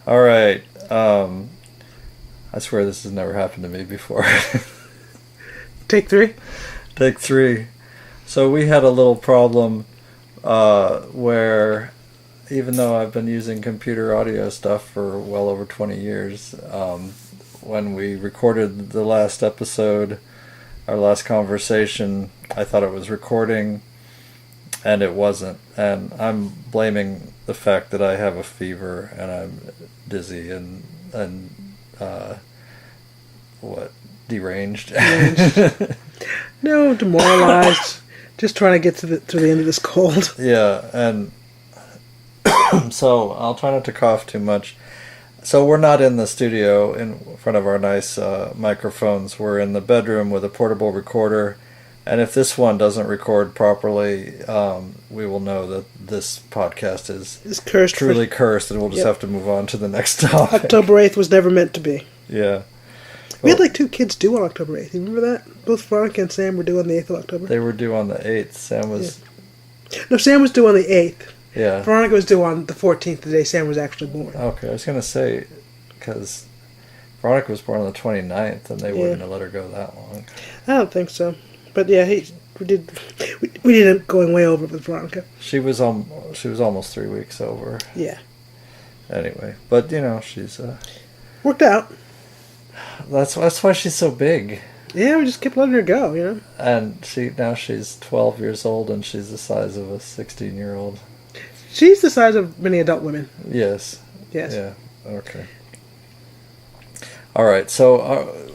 All right. I swear this has never happened to me before. Take 3. Take 3. So we had a little problem where, even though I've been using computer audio stuff for well over 20 years, when we recorded the last episode, our last conversation, I thought it was recording, and it wasn't. And I'm blaming the fact that I have a fever and I'm dizzy and deranged. No, demoralized. Just trying to get to the end of this cold. Yeah, and so I'll try not to cough too much. So we're not in the studio in front of our nice microphones. We're in the bedroom with a portable recorder. And if this one doesn't record properly, we will know that this podcast is cursed, truly cursed, and we'll just have to move on to the next topic. October 8th was never meant to be. Yeah. We had 2 kids due on October 8th. You remember that? Both Veronica and Sam were due on the 8th of October. They were due on the 8th. Sam was... Yeah. No, Sam was due on the 8th. Yeah. Veronica was due on the 14th, the day Sam was actually born. Okay, I was going to say, because Veronica was born on the 29th, and they wouldn't have let her go that long. I don't think so. But yeah, we did end up going way over with Veronica. She was almost 3 weeks over. Yeah. Anyway, but she's worked out. That's why she's so big. Yeah, we just kept letting her go, And now she's 12 years old, and she's the size of a 16-year-old. She's the size of many adult women. Yes. Yes. Yeah. Okay. All right. So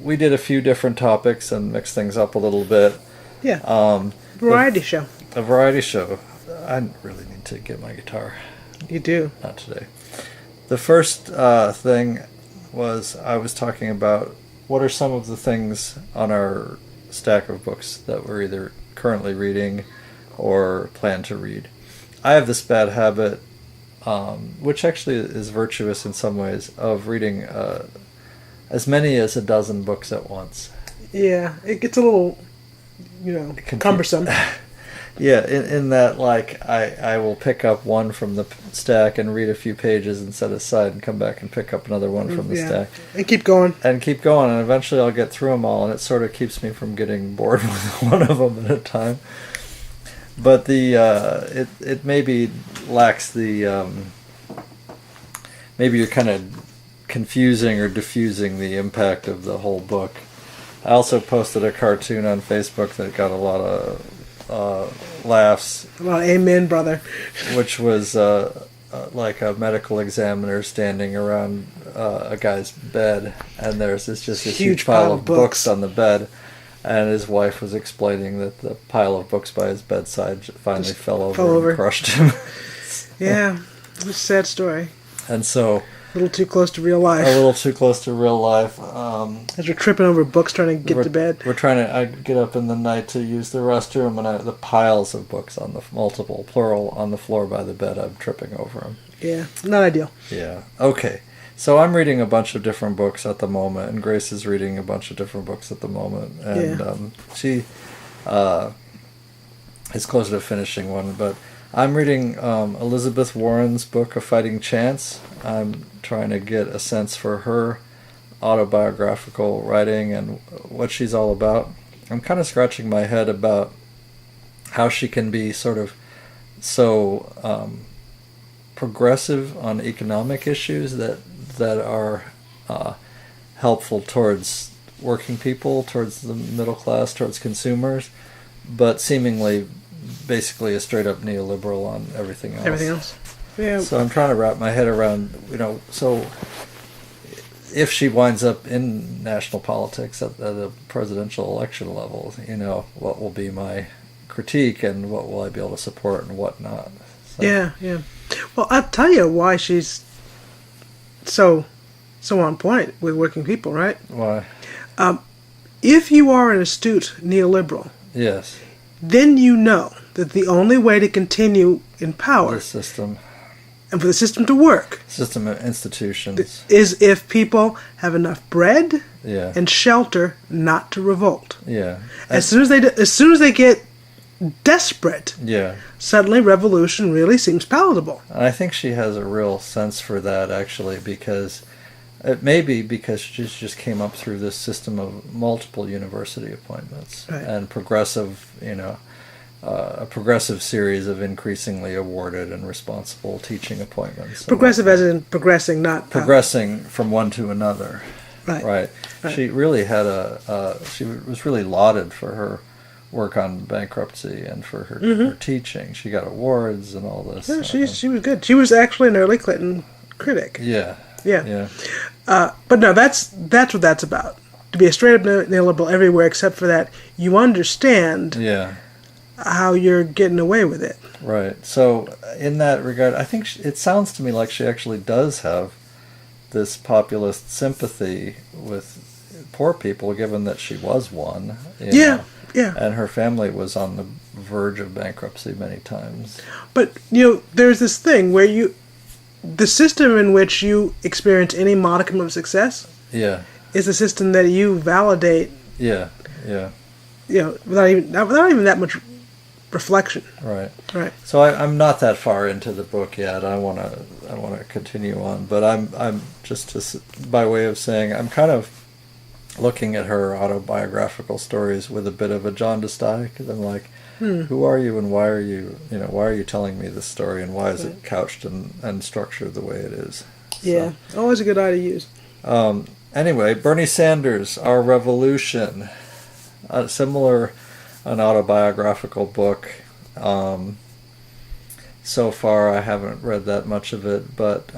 we did a few different topics and mixed things up a little bit. Yeah. Variety show. A variety show. I really need to get my guitar. You do. Not today. The first thing was I was talking about what are some of the things on our stack of books that we're either currently reading or plan to read. I have this bad habit, which actually is virtuous in some ways, of reading as many as a dozen books at once. Yeah, it gets a little, cumbersome. Yeah, in that, I will pick up one from the stack and read a few pages and set aside and come back and pick up another one from the stack. And keep going. And eventually I'll get through them all, and it sort of keeps me from getting bored with one of them at a time. But it maybe lacks the... maybe you're kind of confusing or diffusing the impact of the whole book. I also posted a cartoon on Facebook that got a lot of laughs. A lot of amen, brother. Which was like a medical examiner standing around a guy's bed, and there's this huge pile of books on the bed, and his wife was explaining that the pile of books by his bedside finally just fell over and crushed him. Yeah, it was a sad story. And so... A little too close to real life. A little too close to real life. As we're tripping over books trying to get to bed. I get up in the night to use the restroom, and the piles of books on the multiple, plural, on the floor by the bed, I'm tripping over them. Yeah, not ideal. Yeah. Okay. So I'm reading a bunch of different books at the moment, and Grace is reading a bunch of different books at the moment. And she is closer to finishing one, but I'm reading Elizabeth Warren's book, A Fighting Chance. I'm trying to get a sense for her autobiographical writing and what she's all about. I'm kind of scratching my head about how she can be sort of so progressive on economic issues that are helpful towards working people, towards the middle class, towards consumers, but seemingly basically a straight up neoliberal on everything else. Everything else. Yeah. So I'm trying to wrap my head around, so if she winds up in national politics at the presidential election level, what will be my critique and what will I be able to support and what not. So. Yeah. Well, I'll tell you why she's so on point with working people, right? Why? If you are an astute neoliberal, yes, then you know that the only way to continue in power, the system, and for the system to work, system of institutions, is if people have enough bread and shelter not to revolt. Yeah. As soon as they get desperate, Yeah. suddenly revolution really seems palatable. And I think she has a real sense for that, actually, because it may be because she just came up through this system of multiple university appointments Right. and progressive, a progressive series of increasingly awarded and responsible teaching appointments. Progressive as in progressing, not... Progressing from one to another. Right. Right. Right. She really had she was really lauded for her work on bankruptcy and for her teaching. She got awards and all this. Yeah, she was good. She was actually an early Clinton critic. Yeah. Yeah. Yeah. But no, that's what that's about. To be a straight up neoliberal everywhere except for that you understand Yeah. how you're getting away with it. Right. So in that regard, I think it sounds to me like she actually does have this populist sympathy with poor people, given that she was one. Yeah. And her family was on the verge of bankruptcy many times. But, there's this thing where the system in which you experience any modicum of success Yeah. is a system that you validate. Yeah. Yeah. Without even that much reflection. Right. Right. So I'm not that far into the book yet. I want to continue on, but I'm just by way of saying I'm kind of looking at her autobiographical stories with a bit of a jaundiced eye, because I'm like, who are you and why are you telling me this story, and why is it couched and structured the way it is? Yeah, always a good eye to use. Anyway, Bernie Sanders, Our Revolution, an autobiographical book. So far, I haven't read that much of it, but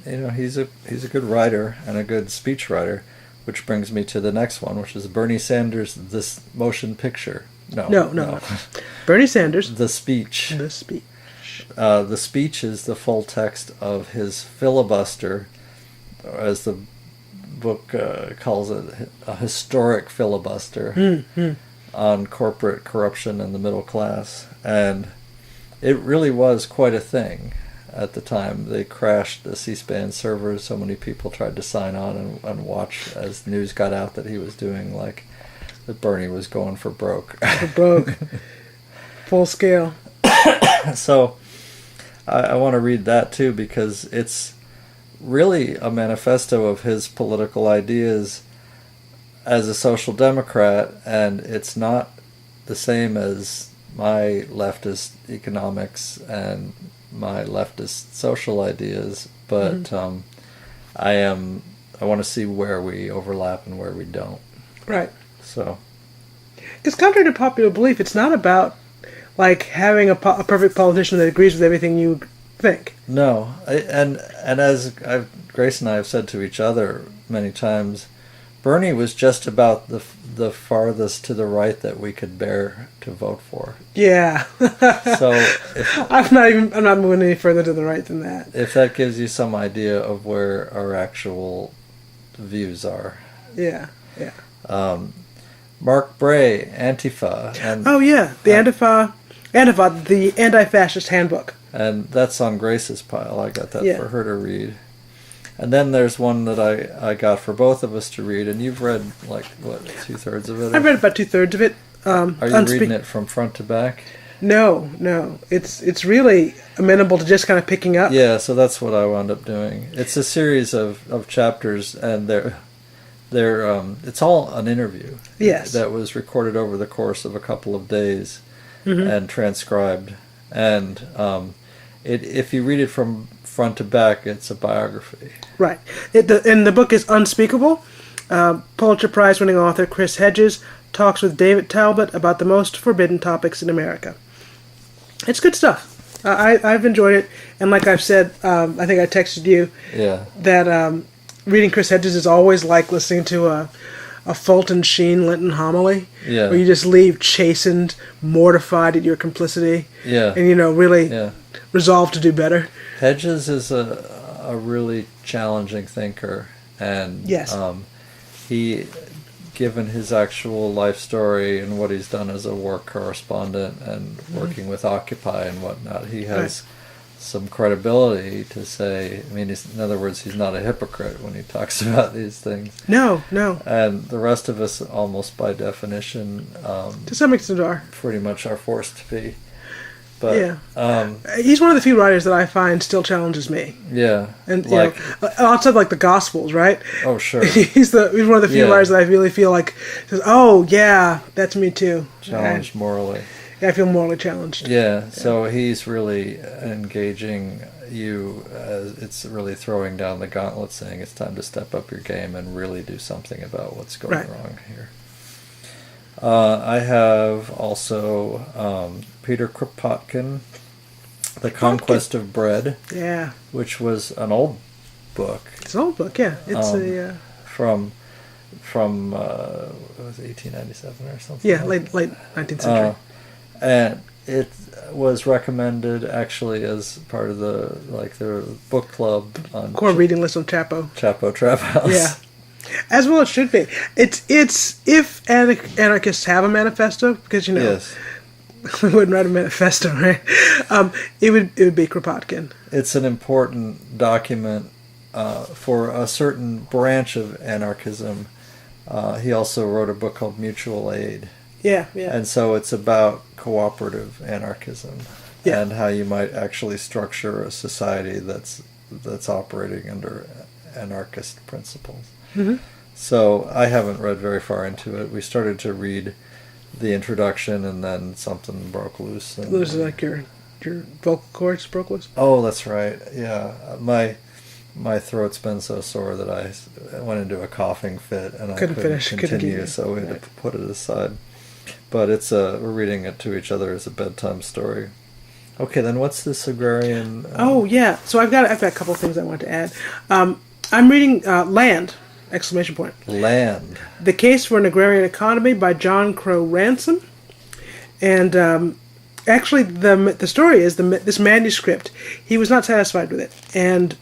he's a good writer and a good speech writer, which brings me to the next one, which is Bernie Sanders, This Motion Picture. No. Bernie Sanders, The Speech. The Speech. The speech is the full text of his filibuster, as the book calls it, a historic filibuster on corporate corruption in the middle class. And it really was quite a thing at the time. They crashed the C-SPAN servers. So many people tried to sign on and watch as news got out that he was doing, like, that Bernie was going for broke. Full scale. So I want to read that too, because it's really a manifesto of his political ideas as a social democrat, and it's not the same as my leftist economics and my leftist social ideas, but I want to see where we overlap and where we don't. Right. So, because contrary to popular belief, it's not about like having a perfect politician that agrees with everything you think. No, and as Grace and I have said to each other many times, Bernie was just about the farthest to the right that we could bear to vote for. Yeah. So I'm not moving any further to the right than that. If that gives you some idea of where our actual views are. Yeah. Mark Bray, Antifa, and the Antifa, the Anti-Fascist Handbook. And that's on Grace's pile. I got that for her to read. And then there's one that I got for both of us to read, and you've read, like, what, 2/3 of it? I've read about 2/3 of it. Are you reading it from front to back? No. It's really amenable to just kind of picking up. Yeah, so that's what I wound up doing. It's a series of chapters, and it's all an interview. Yes. That was recorded over the course of a couple of days and transcribed. And if you read it from front to back, it's a biography. Right. And the book is unspeakable. Pulitzer Prize-winning author Chris Hedges talks with David Talbot about the most forbidden topics in America. It's good stuff. I've enjoyed it, and like I've said, I think I texted you that reading Chris Hedges is always like listening to a Fulton Sheen Linton homily, where you just leave chastened, mortified at your complicity, and really resolved to do better. Hedges is a really challenging thinker, and he, given his actual life story and what he's done as a war correspondent and working with Occupy and whatnot, he has some credibility to say, I mean, in other words, he's not a hypocrite when he talks about these things. No, no. And the rest of us, almost by definition, To some extent are. pretty much are forced to be. But, yeah. He's one of the few writers that I find still challenges me. Yeah. And, like, outside like the Gospels, right? Oh, sure. he's one of the few writers that I really feel like says, oh, yeah, that's me too. Challenged morally. Yeah, I feel morally challenged. Yeah, so he's really engaging you. It's really throwing down the gauntlet, saying it's time to step up your game and really do something about what's going wrong here. I have also Peter Kropotkin, The Conquest of Bread. Yeah. Which was an old book. It's an old book, yeah. It's from what was it, 1897 or something? Yeah, late 19th century. And it was recommended actually as part of the book club on core reading list on Chapo Trap House. Yeah, as well it should be. It's if anarchists have a manifesto, because Yes. we wouldn't write a manifesto, right? It would be Kropotkin. It's an important document for a certain branch of anarchism. He also wrote a book called Mutual Aid. Yeah, yeah. And so it's about cooperative anarchism and how you might actually structure a society that's operating under anarchist principles. Mm-hmm. So I haven't read very far into it. We started to read the introduction, and then something broke loose. And, Those are like your vocal cords broke loose? Oh, that's right. Yeah. My throat's been so sore that I went into a coughing fit, and I couldn't continue, so we had to put it aside. But we're reading it to each other as a bedtime story. Okay, then what's this agrarian? Oh yeah, so I've got a couple of things I want to add. I'm reading Land! ! Land. The Case for an Agrarian Economy by John Crow Ransom, and actually the story is this manuscript. He was not satisfied with it and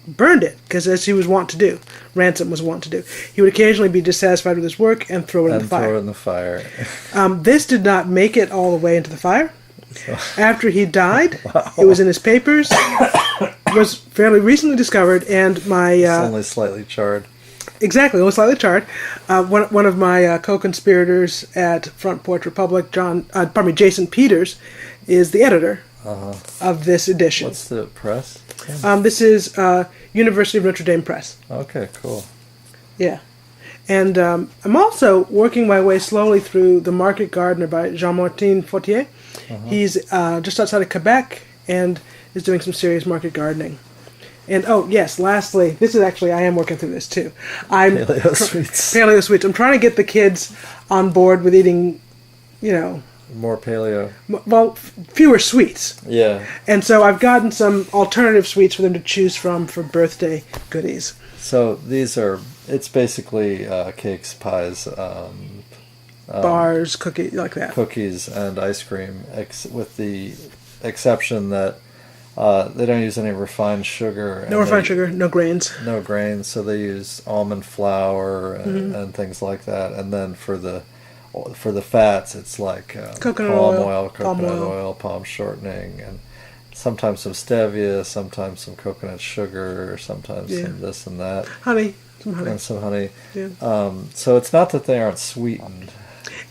burned it, because as he was wont to do, Ransom was wont to do, he would occasionally be dissatisfied with his work and throw it in the fire. This did not make it all the way into the fire. So. After he died, it was in his papers, was fairly recently discovered, and it's only slightly charred. Exactly, only slightly charred. One of my co-conspirators at Front Porch Republic, Jason Peters, is the editor of this edition. What's the press? This is University of Notre Dame Press. Okay, cool. Yeah. And I'm also working my way slowly through The Market Gardener by Jean-Martin Fautier. He's just outside of Quebec and is doing some serious market gardening. And, oh, yes, lastly, this is actually, I am working through this too. Paleo sweets. Paleo sweets. I'm trying to get the kids on board with eating, more paleo. Well, fewer sweets. Yeah. And so I've gotten some alternative sweets for them to choose from for birthday goodies. So it's basically cakes, pies, bars, cookies, like that. Cookies and ice cream, with the exception that they don't use any refined sugar. No refined sugar, no grains. No grains, so they use almond flour and things like that. And then for the fats, it's like coconut oil, palm shortening, and sometimes some stevia, sometimes some coconut sugar, sometimes some this and that. Honey. And some honey. Yeah. So it's not that they aren't sweetened.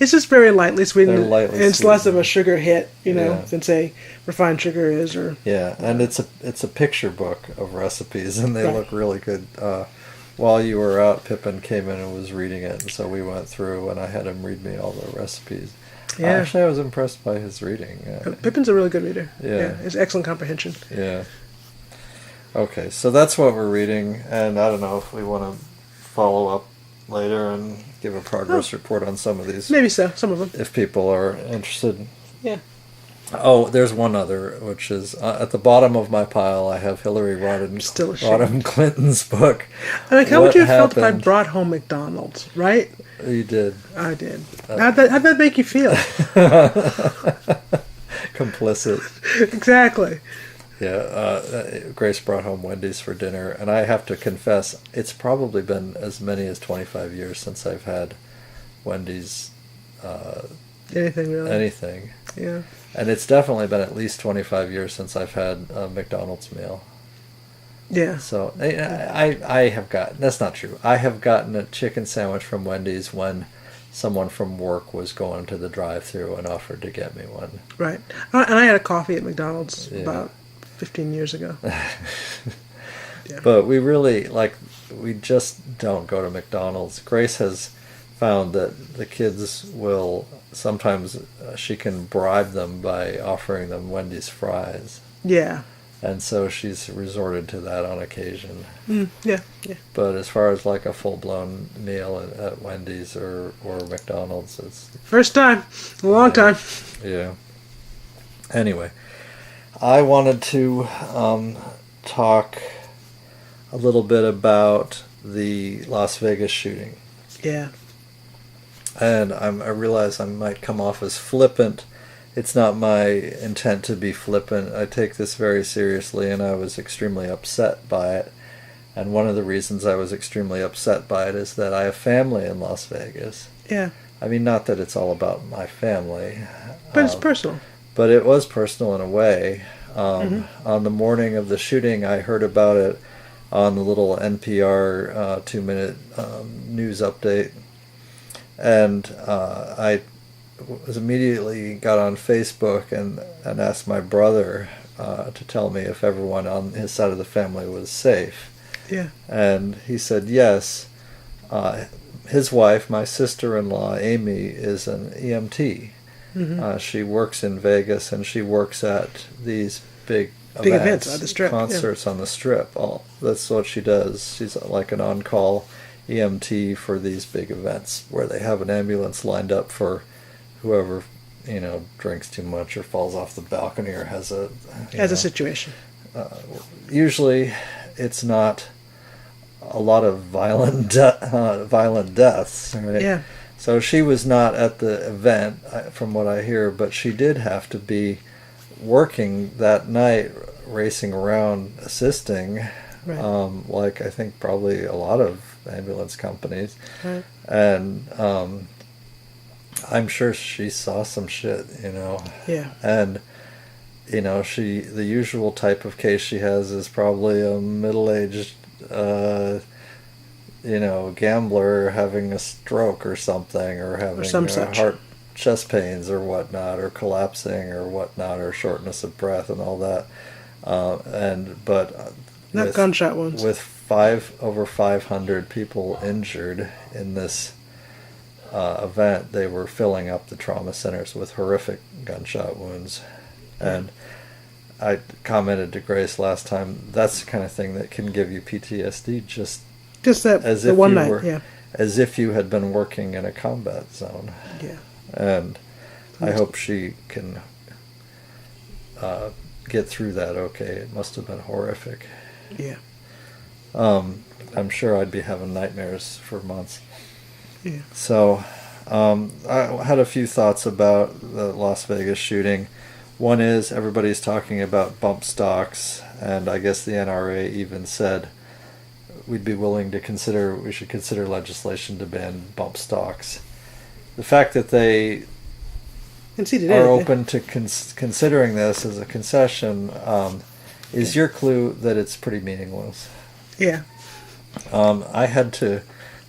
It's just very lightly sweetened. They're lightly and it's sweetened. less of a sugar hit, than say refined sugar is. Yeah, and it's a picture book of recipes, and they look really good. While you were out, Pippin came in and was reading it, and so we went through, and I had him read me all the recipes. Yeah. Actually, I was impressed by his reading. Pippin's a really good reader. Yeah. It's excellent comprehension. Yeah. Okay, so that's what we're reading, and I don't know if we want to follow up later and give a progress report on some of these. Maybe so, some of them. If people are interested. Yeah. Oh, there's one other, which is at the bottom of my pile. I have Hillary Rodham Clinton's book. Like, how would you have felt if I brought home McDonald's, right? You did. I did. How'd that make you feel? Complicit. Exactly. Yeah, Grace brought home Wendy's for dinner, and I have to confess, it's probably been as many as 25 years since I've had Wendy's. Anything really? Anything. Yeah. And it's definitely been at least 25 years since I've had a McDonald's meal. Yeah. So I have gotten, that's not true. I have gotten a chicken sandwich from Wendy's when someone from work was going to the drive-thru and offered to get me one. Right. And I had a coffee at McDonald's Yeah. about 15 years ago. Yeah. But we really, like, we just don't go to McDonald's. Grace has found that the kids will, sometimes she can bribe them by offering them Wendy's fries. Yeah. And so she's resorted to that on occasion. Yeah. But as far as like a full-blown meal at Wendy's or McDonald's, it's... First time. A long time. Yeah. Anyway, I wanted to talk a little bit about the Las Vegas shooting. Yeah. And I realize I might come off as flippant. It's not my intent to be flippant. I take this very seriously, and I was extremely upset by it. And one of the reasons I was extremely upset by it is that I have family in Las Vegas. Yeah. I mean, not that it's all about my family. But it's personal. But it was personal in a way. On the morning of the shooting, I heard about it on the little NPR 2-minute news update. And I was immediately got on Facebook and asked my brother to tell me if everyone on his side of the family was safe. Yeah. And he said yes. His wife, my sister-in-law, Amy, is an EMT. She works in Vegas, and she works at these big events on the Strip. concerts on the Strip. That's what she does. She's like an on-call EMT for these big events where they have an ambulance lined up for whoever, drinks too much or falls off the balcony or has a situation. Usually, it's not a lot of violent deaths. Right? Yeah. So she was not at the event, from what I hear, but she did have to be working that night, racing around, assisting. Right. Like I think probably a lot of ambulance companies. Right. And I'm sure she saw some shit, Yeah. And the usual type of case she has is probably a middle-aged gambler having a stroke or something, or having heart chest pains or whatnot, or collapsing or whatnot, or shortness of breath and all that. Not gunshot wounds. With over 500 people injured in this event, they were filling up the trauma centers with horrific gunshot wounds. And I commented to Grace last time, that's the kind of thing that can give you PTSD just that as the if one you night, were, yeah. as if you had been working in a combat zone. Yeah. And I hope she can get through that okay. It must have been horrific. Yeah. I'm sure I'd be having nightmares for months. Yeah. So I had a few thoughts about the Las Vegas shooting. One is everybody's talking about bump stocks, and I guess the NRA even said we should consider legislation to ban bump stocks. The fact that they are open to considering this as a concession is your clue that it's pretty meaningless. Yeah. I had to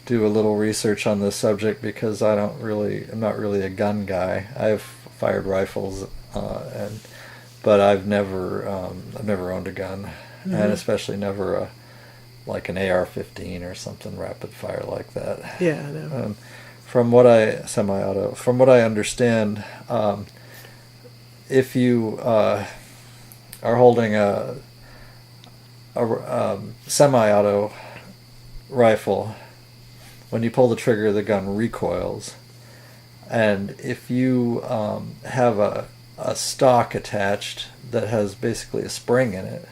do a little research on this subject because I'm not really a gun guy. I've fired rifles, but I've never owned a gun, and especially never like an AR-15 or something rapid fire like that. Yeah, I know. From what I understand, if you are holding a semi-auto rifle, when you pull the trigger, the gun recoils. And if you have a stock attached that has basically a spring in it,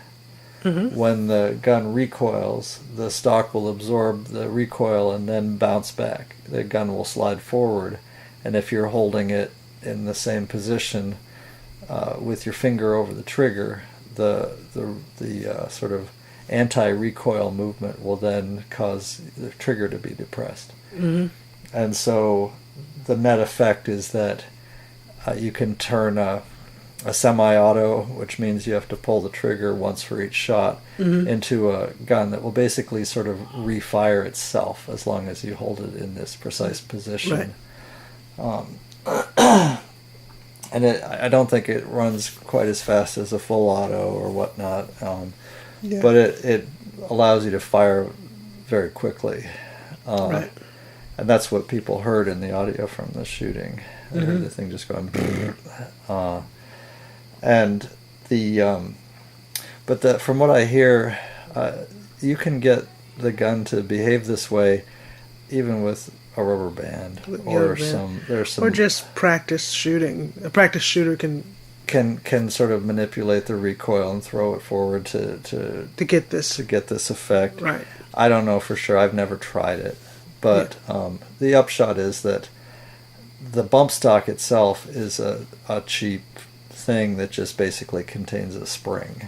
when the gun recoils, the stock will absorb the recoil and then bounce back. The gun will slide forward. And if you're holding it in the same position with your finger over the trigger, the sort of anti-recoil movement will then cause the trigger to be depressed. And so the net effect is that you can turn a a semi-auto, which means you have to pull the trigger once for each shot, into a gun that will basically sort of refire itself as long as you hold it in this precise position. Right. And I don't think it runs quite as fast as a full auto or whatnot, but it allows you to fire very quickly. Right. And that's what people heard in the audio from the shooting. They heard the thing just going. And but from what I hear, you can get the gun to behave this way, even with a rubber band or some. Or just practice shooting. A practice shooter can sort of manipulate the recoil and throw it forward to get this effect. Right. I don't know for sure. I've never tried it, but the upshot is that the bump stock itself is a cheap thing that just basically contains a spring,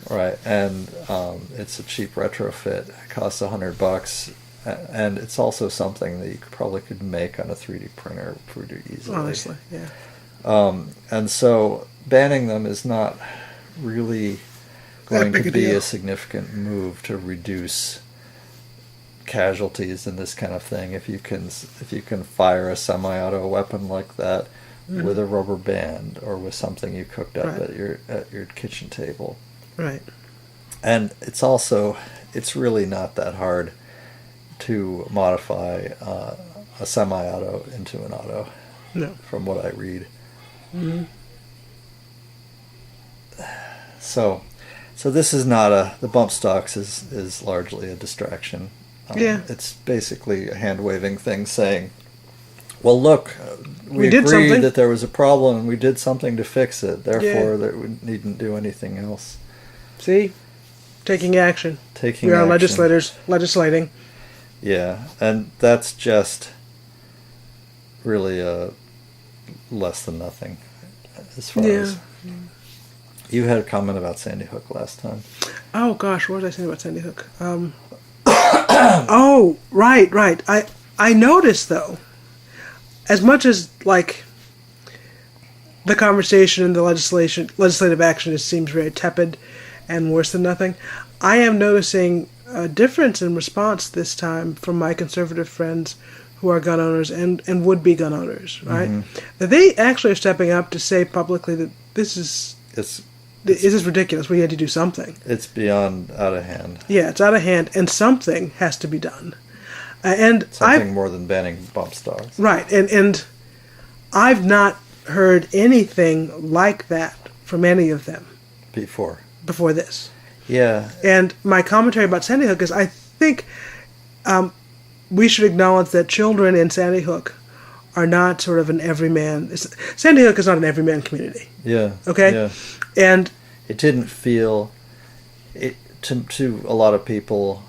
right? And it's a cheap retrofit. It costs $100, and it's also something that you probably could make on a 3D printer pretty easily. Honestly, yeah. And so banning them is not really going to be a significant move to reduce casualties in this kind of thing. If you can fire a semi-auto weapon like that with a rubber band or with something you cooked up at your kitchen table, right? And it's really not that hard to modify a semi-auto into an auto. No, from what I read. So this is not the bump stocks is largely a distraction. It's basically a hand-waving thing saying, well, look, we agreed that there was a problem and we did something to fix it. Therefore, that we needn't do anything else. See? Taking action. We are legislators legislating. Yeah, and that's just really less than nothing as far as... You had a comment about Sandy Hook last time. Oh, gosh, what was I saying about Sandy Hook? Oh, right. I noticed, though, as much as, like, the conversation and the legislative action seems very tepid and worse than nothing, I am noticing a difference in response this time from my conservative friends who are gun owners and would-be gun owners, right? That they actually are stepping up to say publicly that this is ridiculous. We had to do something. It's beyond out of hand. Yeah, it's out of hand, and something has to be done. And something more than banning bump stocks. Right, and I've not heard anything like that from any of them before this. Yeah. And my commentary about Sandy Hook is I think we should acknowledge that children in Sandy Hook are not sort of an everyman. Sandy Hook is not an everyman community. Yeah. Okay? Yeah. And it didn't feel... To a lot of people,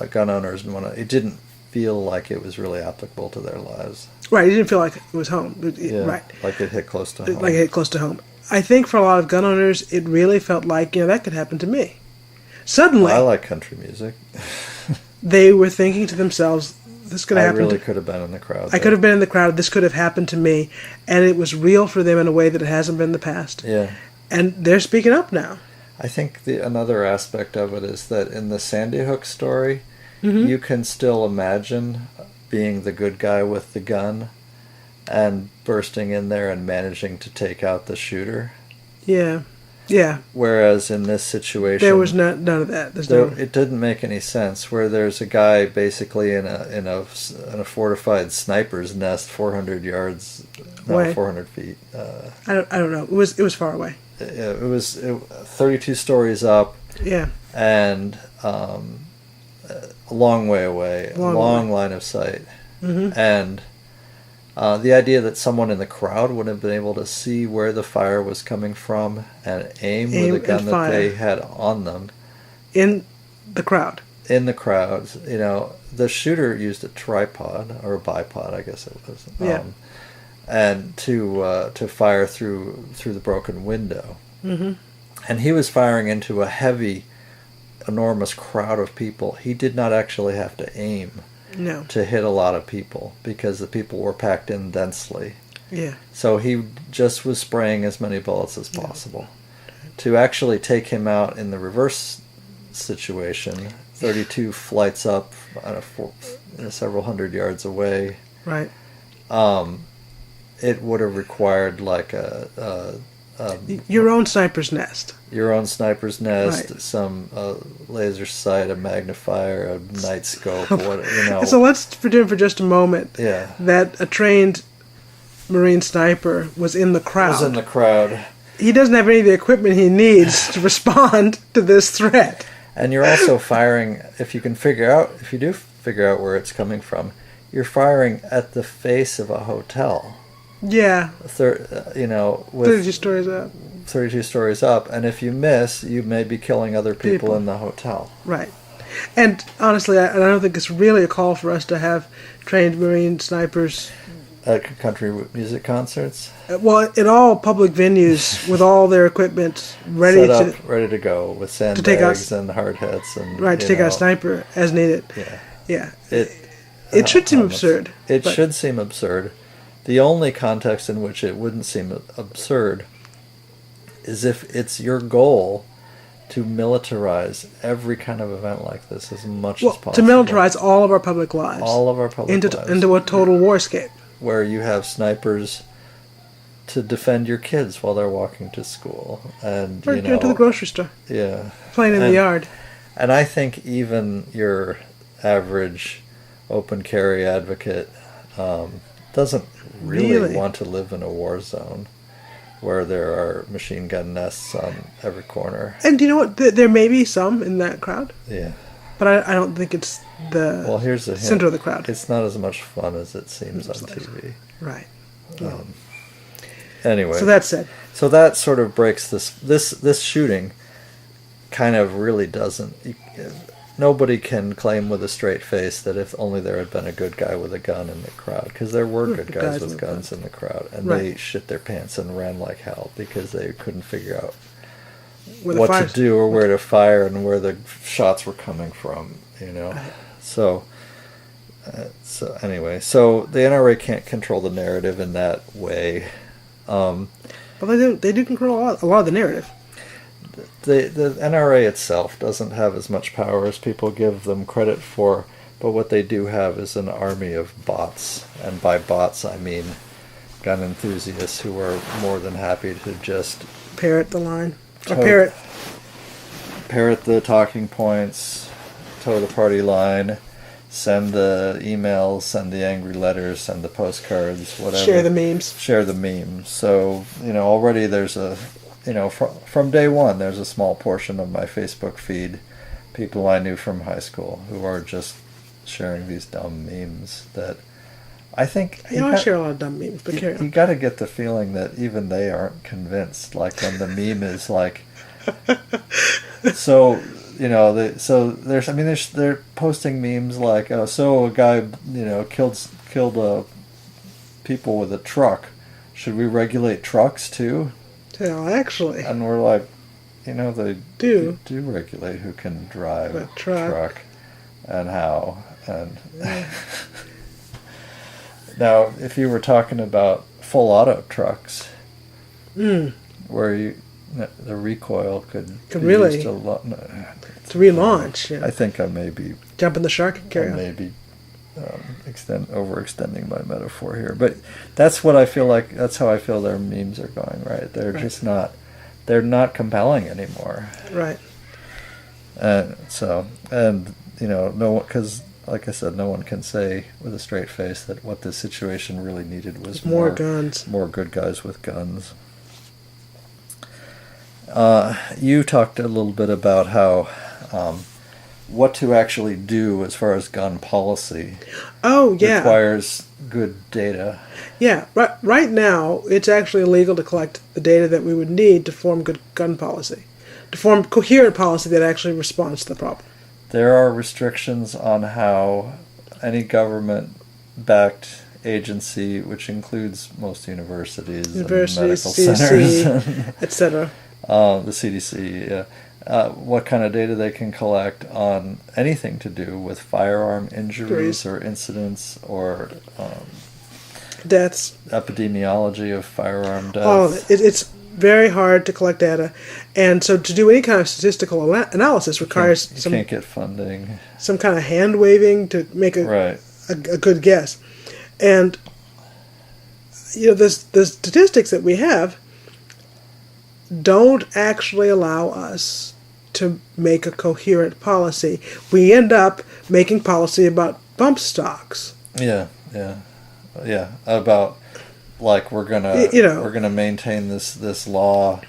gun owners, it didn't feel like it was really applicable to their lives. Right, it didn't feel like it was home. Right. Like it hit close to home. Like it hit close to home. I think for a lot of gun owners, it really felt like, that could happen to me. Suddenly... I like country music. They were thinking to themselves, this could happen. I really could have been in the crowd. I could have been in the crowd. This could have happened to me. And it was real for them in a way that it hasn't been in the past. Yeah. And they're speaking up now. I think another aspect of it is that in the Sandy Hook story, you can still imagine being the good guy with the gun and bursting in there and managing to take out the shooter. Yeah. Yeah. Whereas in this situation, there was none of that. It didn't make any sense. Where there's a guy basically in a fortified sniper's nest, 400 yards, no, 400 feet. I don't know. It was far away. It was 32 stories up. Yeah. And a long way away, long line of sight, and. The idea that someone in the crowd would have been able to see where the fire was coming from and aim with a gun that they had on them. In the crowd. The shooter used a tripod, or a bipod, I guess it was. Yeah. And to fire through the broken window. And he was firing into a heavy, enormous crowd of people. He did not actually have to aim. No. To hit a lot of people because the people were packed in densely. Yeah. So he just was spraying as many bullets as possible. To actually take him out in the reverse situation, 32 flights up several hundred yards away. Right. It would have required like your own sniper's nest. Your own sniper's nest, Right. some laser sight, a magnifier, a night scope, what. So let's pretend for just a moment that a trained Marine sniper was in the crowd. Was in the crowd. He doesn't have any of the equipment he needs to respond to this threat. And you're also firing, if you do figure out where it's coming from, you're firing at the face of a hotel. Yeah. With 32 stories up. 32 stories up, and if you miss, you may be killing other people in the hotel. Right. And honestly, I don't think it's really a call for us to have trained Marine snipers At country music concerts? Well, in all public venues with all their equipment ready to go with sandbags and hard hits and to take out a sniper as needed. Yeah. It should seem absurd. It should seem absurd. The only context in which it wouldn't seem absurd is if it's your goal to militarize every kind of event like this as much as possible. To militarize all of our public lives. All of our public lives. Into a total warscape. Where you have snipers to defend your kids while they're walking to school. And, or go to the grocery store. Yeah. Playing in the yard. And I think even your average open carry advocate doesn't really want to live in a war zone where there are machine gun nests on every corner. And do you know what? There may be some in that crowd. Yeah. But I don't think it's the here's the center of the crowd. It's not as much fun as it seems on TV. Right. Anyway. So that's it. So that sort of breaks this shooting kind of really doesn't... Nobody can claim with a straight face that if only there had been a good guy with a gun in the crowd, because there were good guys with guns in the crowd, and they shit their pants and ran like hell because they couldn't figure out what to do or where to fire and where the shots were coming from, So anyway, so the NRA can't control the narrative in that way. But they do control a lot of the narrative. The NRA itself doesn't have as much power as people give them credit for, but what they do have is an army of bots, and by bots I mean gun enthusiasts who are more than happy to just parrot the line, parrot the talking points, toe the party line, send the emails, send the angry letters, send the postcards, whatever. Share the memes. So already there's from day one, there's a small portion of my Facebook feed, people I knew from high school, who are just sharing these dumb memes that I think... I share a lot of dumb memes, but carry on. You got to get the feeling that even they aren't convinced, like when the meme is like... So, they're posting memes like, so a guy, killed people with a truck. Should we regulate trucks too? Yeah, actually. And we're like, they do regulate who can drive a truck and how. And now, if you were talking about full auto trucks, where the recoil could be really used to relaunch. I think I may be jump in the shark and carry on. Maybe overextending my metaphor here, but that's what I feel like. That's how I feel their memes are going. Right, they're just not. They're not compelling anymore. Right. No one, because like I said, no one can say with a straight face that what this situation really needed was more guns, more good guys with guns. You talked a little bit about how what to actually do as far as gun policy. Oh, yeah. Requires good data. Yeah. Right now, it's actually illegal to collect the data that we would need to form good gun policy, to form coherent policy that actually responds to the problem. There are restrictions on how any government-backed agency, which includes most universities and medical CDC, centers, etc. The CDC, what kind of data they can collect on anything to do with firearm injuries or incidents or deaths. epidemiology of firearm deaths. All of it. It's very hard to collect data, and so to do any kind of statistical analysis requires you can't get funding, some kind of hand waving to make a good guess. And the statistics that we have don't actually allow us to make a coherent policy. We end up making policy about bump stocks. Yeah. About like we're gonna maintain this law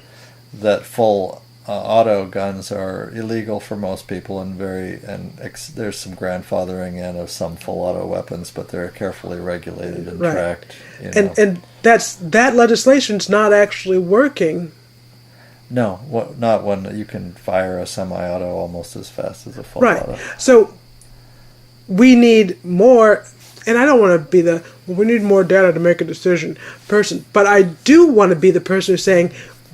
that full auto guns are illegal for most people, and there's some grandfathering in of some full auto weapons, but they're carefully regulated and tracked. And that legislation's not actually working. No, not when you can fire a semi-auto almost as fast as a full auto. Right. So we need more, and I don't want to be we need more data to make a decision person, but I do want to be the person who's saying,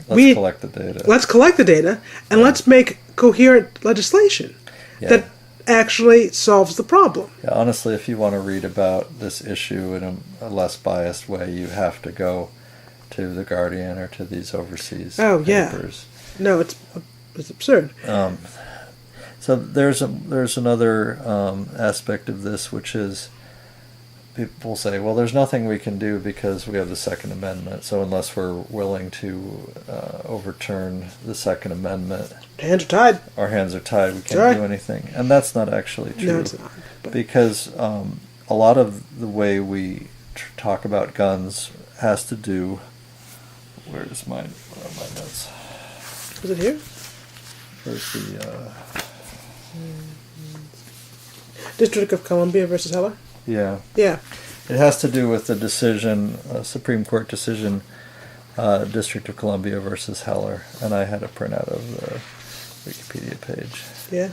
let's collect the data. Let's collect the data, and let's make coherent legislation that actually solves the problem. Yeah, honestly, if you want to read about this issue in a less biased way, you have to go to The Guardian or to these overseas papers. No, it's absurd. So there's another aspect of this, which is people say, well, there's nothing we can do because we have the Second Amendment. So unless we're willing to overturn the Second Amendment, our hands are tied. We can't do anything, and that's not actually true. No, it's not. Because a lot of the way we talk about guns has to do. Where are my notes? Is it here? Where's the District of Columbia versus Heller? Yeah. Yeah. It has to do with the decision, Supreme Court decision, District of Columbia versus Heller, and I had a printout of the Wikipedia page. Yeah.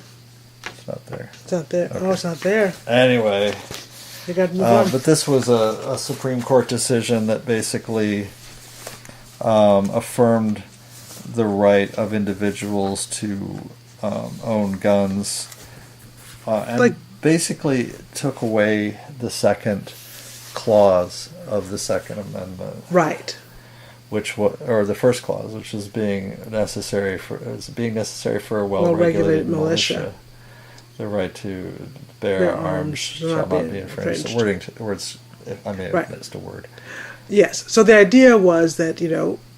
It's not there. It's not there. Okay. Oh, it's not there. Anyway. You got to move on. But this was a Supreme Court decision that basically affirmed the right of individuals to own guns, and basically took away the second clause of the Second Amendment. Right. Or the first clause, which is being necessary for a well-regulated militia. The right to bear arms shall not be infringed. It's a word. Yes. So the idea was that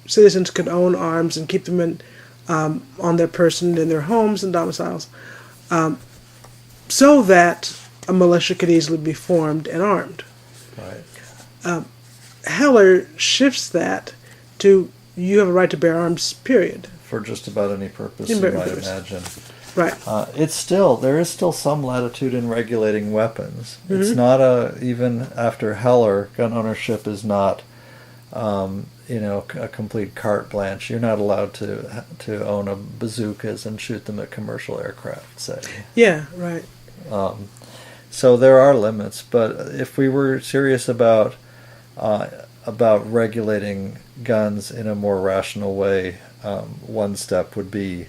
citizens could own arms and keep them on their person in their homes and domiciles, so that a militia could easily be formed and armed. Right. Heller shifts that to you have a right to bear arms. Period. For just about any purpose you might imagine. Right. There is still some latitude in regulating weapons. Mm-hmm. It's not even after Heller, gun ownership is not, a complete carte blanche. You're not allowed to own a bazookas and shoot them at commercial aircraft, say. Yeah. Right. So there are limits, but if we were serious about regulating guns in a more rational way, one step would be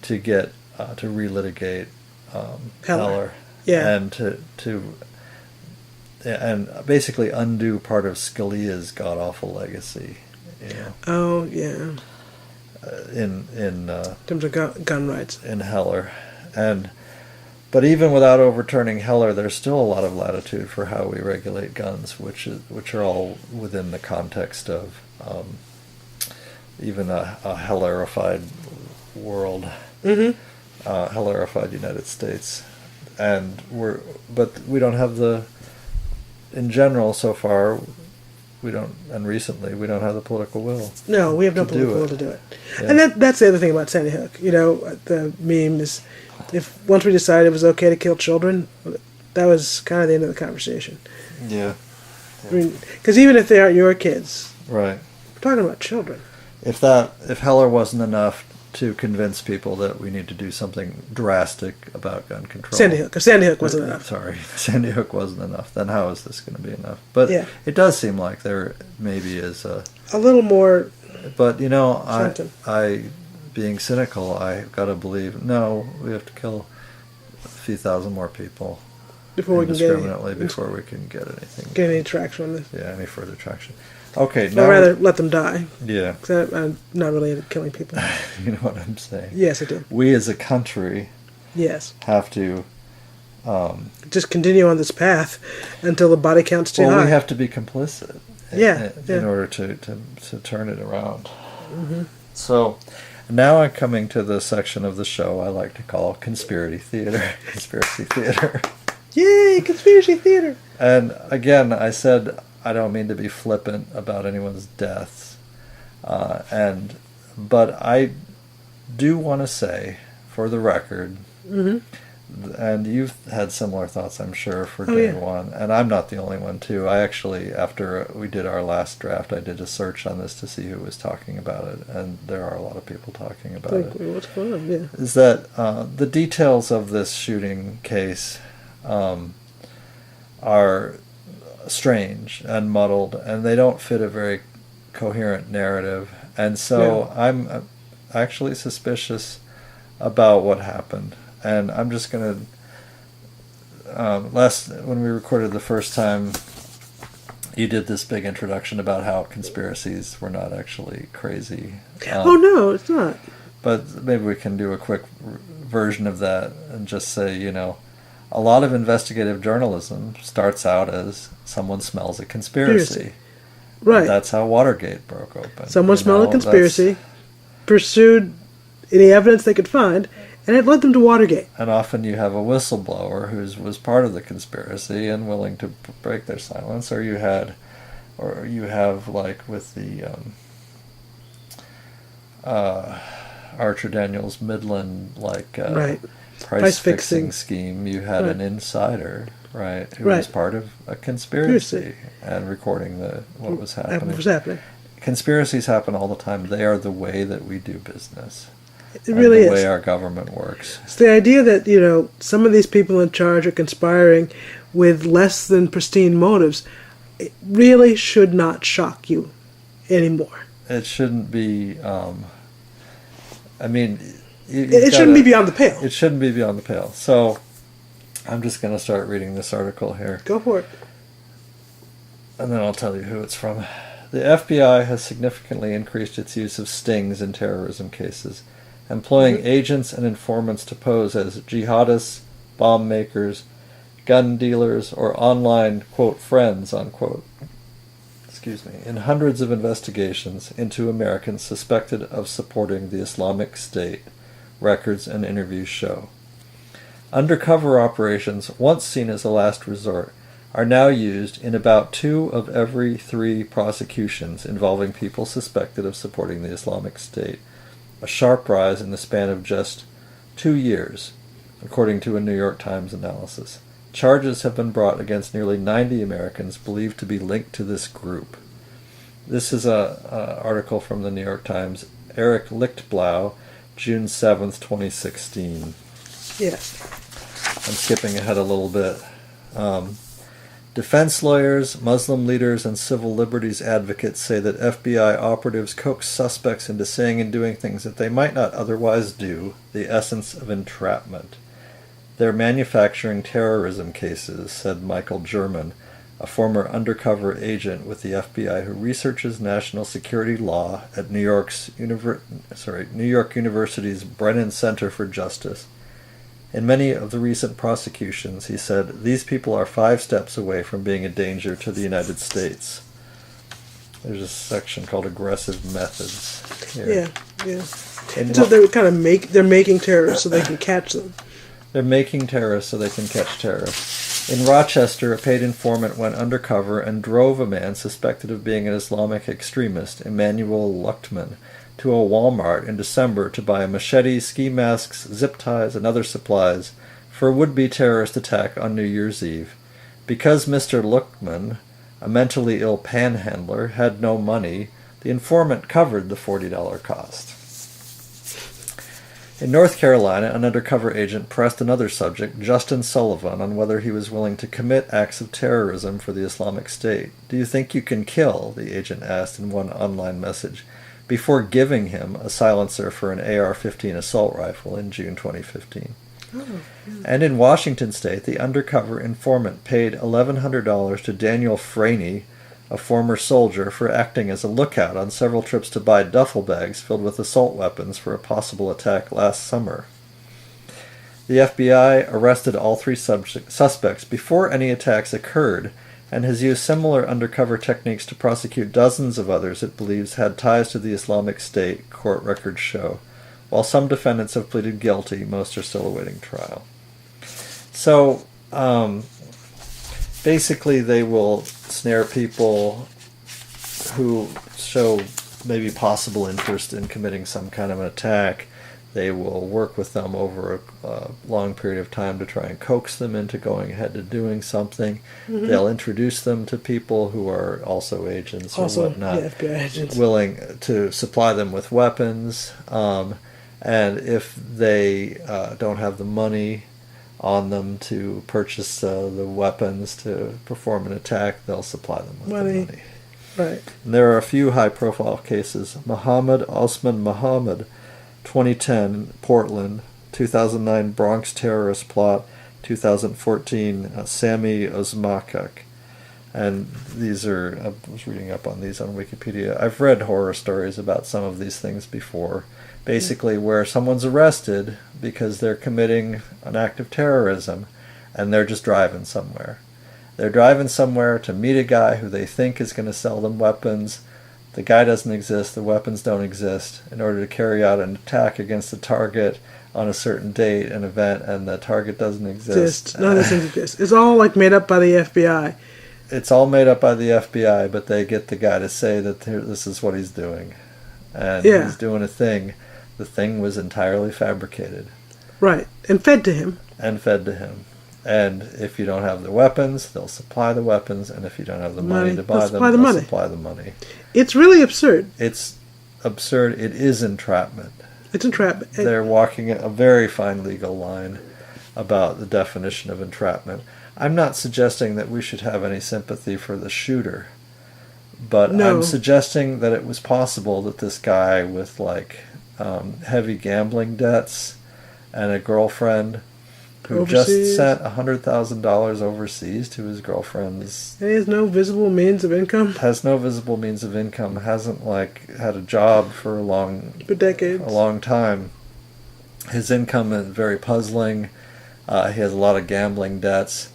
to get to relitigate Heller, and basically undo part of Scalia's god awful legacy. Oh yeah. In terms of gun rights in Heller, but even without overturning Heller, there's still a lot of latitude for how we regulate guns, which are all within the context of even a Hellerified world. Mm-hmm. Hellerified United States, and we don't have in general so far, recently we don't have the political will. No, we have no political will to do it. Yeah. And that's the other thing about Sandy Hook. The meme is, if once we decided it was okay to kill children, that was kind of the end of the conversation. Yeah. I mean, because even if they aren't your kids, right, we're talking about children. If Heller wasn't enough to convince people that we need to do something drastic about gun control. Sandy Hook wasn't enough. Sorry, Sandy Hook wasn't enough. Then how is this going to be enough? But it does seem like there maybe is a little more. But I being cynical, I got to believe we have to kill a few thousand more people. before we can indiscriminately before we can get anything. Get any traction on this. Yeah, any further traction. Okay, I'd rather let them die. Yeah. Because I'm not really into killing people. You know what I'm saying? Yes, I do. We as a country have to just continue on this path until the body count's too high. Well, we have to be complicit in order to turn it around. Mm-hmm. So now I'm coming to the section of the show I like to call conspiracy theater. Conspiracy theater. Yay, conspiracy theater! And again, I said I don't mean to be flippant about anyone's deaths, but I do want to say, for the record, and you've had similar thoughts, I'm sure, for day one, and I'm not the only one too. I actually, after we did our last draft, I did a search on this to see who was talking about it, and there are a lot of people talking about it. What's going on? Yeah. Is that the details of this shooting case are strange and muddled, and they don't fit a very coherent narrative, and so I'm actually suspicious about what happened. And I'm just going to, when we recorded the first time, you did this big introduction about how conspiracies were not actually crazy. Oh, no, it's not. But maybe we can do a quick version of that and just say, a lot of investigative journalism starts out as someone smells a conspiracy. Right. That's how Watergate broke open. Someone smelled a conspiracy, pursued any evidence they could find, and it led them to Watergate. And often you have a whistleblower who was part of the conspiracy and willing to break their silence, or you have like with the Archer Daniels Midland price fixing scheme. You had an insider, who was part of a conspiracy and recording what was happening. Conspiracies happen all the time. They are the way that we do business. It really is. The way our government works. It's the idea that, some of these people in charge are conspiring with less than pristine motives. It really should not shock you anymore. It shouldn't be, it shouldn't be beyond the pale. It shouldn't be beyond the pale. So, I'm just going to start reading this article here. Go for it. And then I'll tell you who it's from. The FBI has significantly increased its use of stings in terrorism cases, employing agents and informants to pose as jihadists, bomb makers, gun dealers, or online, quote, friends, unquote. In hundreds of investigations into Americans suspected of supporting the Islamic State, records and interviews show. Undercover operations, once seen as a last resort, are now used in about 2 of every 3 prosecutions involving people suspected of supporting the Islamic State, a sharp rise in the span of just 2 years, according to a New York Times analysis. Charges have been brought against nearly 90 Americans believed to be linked to this group. This is an article from the New York Times, Eric Lichtblau, June 7th, 2016. Yes. I'm skipping ahead a little bit. Defense lawyers, Muslim leaders, and civil liberties advocates say that FBI operatives coax suspects into saying and doing things that they might not otherwise do, the essence of entrapment. They're manufacturing terrorism cases, said Michael German, a former undercover agent with the FBI who researches national security law at New York University's Brennan Center for Justice. In many of the recent prosecutions, he said, these people are 5 steps away from being a danger to the United States. There's a section called aggressive methods here. Yeah. So they're they're making terrorists so they can catch them. They're making terrorists so they can catch terrorists. In Rochester, a paid informant went undercover and drove a man suspected of being an Islamic extremist, Emmanuel Luchtman, to a Walmart in December to buy a machete, ski masks, zip ties, and other supplies for a would-be terrorist attack on New Year's Eve. Because Mr. Luchtman, a mentally ill panhandler, had no money, the informant covered the $40 cost. In North Carolina, an undercover agent pressed another subject, Justin Sullivan, on whether he was willing to commit acts of terrorism for the Islamic State. "Do you think you can kill?" the agent asked in one online message, before giving him a silencer for an AR-15 assault rifle in June 2015. And in Washington state, the undercover informant paid $1,100 to Daniel Franey, a former soldier, for acting as a lookout on several trips to buy duffel bags filled with assault weapons for a possible attack last summer. The FBI arrested all three suspects before any attacks occurred and has used similar undercover techniques to prosecute dozens of others it believes had ties to the Islamic State, court records show. While some defendants have pleaded guilty, most are still awaiting trial. So, basically they will snare people who show maybe possible interest in committing some kind of an attack. They will work with them over a long period of time to try and coax them into going ahead to doing something. Mm-hmm. They'll introduce them to people who are also agents or whatnot, FBI agents, willing to supply them with weapons. And if they don't have the money on them to purchase the weapons to perform an attack, they'll supply them with the money. Right. And there are a few high-profile cases. Muhammad Osman Muhammad, 2010, Portland, 2009 Bronx terrorist plot, 2014 Sami Osmakak. And these are, I was reading up on these on Wikipedia. I've read horror stories about some of these things before. Basically where someone's arrested because they're committing an act of terrorism and they're just driving somewhere. They're driving somewhere to meet a guy who they think is going to sell them weapons. The guy doesn't exist, the weapons don't exist, in order to carry out an attack against a target on a certain date, an event, and the target doesn't exist. None of these things exist. It's all like made up by the FBI. It's all made up by the FBI, but they get the guy to say that this is what he's doing. And he's doing a thing. The thing was entirely fabricated. Right. And fed to him. And if you don't have the weapons, they'll supply the weapons. And if you don't have the money to buy them, they'll supply the money. It's really absurd. It's absurd. It is entrapment. It's entrapment. They're walking a very fine legal line about the definition of entrapment. I'm not suggesting that we should have any sympathy for the shooter. But I'm suggesting that it was possible that this guy with heavy gambling debts and a girlfriend who overseas, just sent $100,000 overseas to his girlfriend's. And he has no visible means of income. Hasn't had a job for decades. A long time. His income is very puzzling. He has a lot of gambling debts.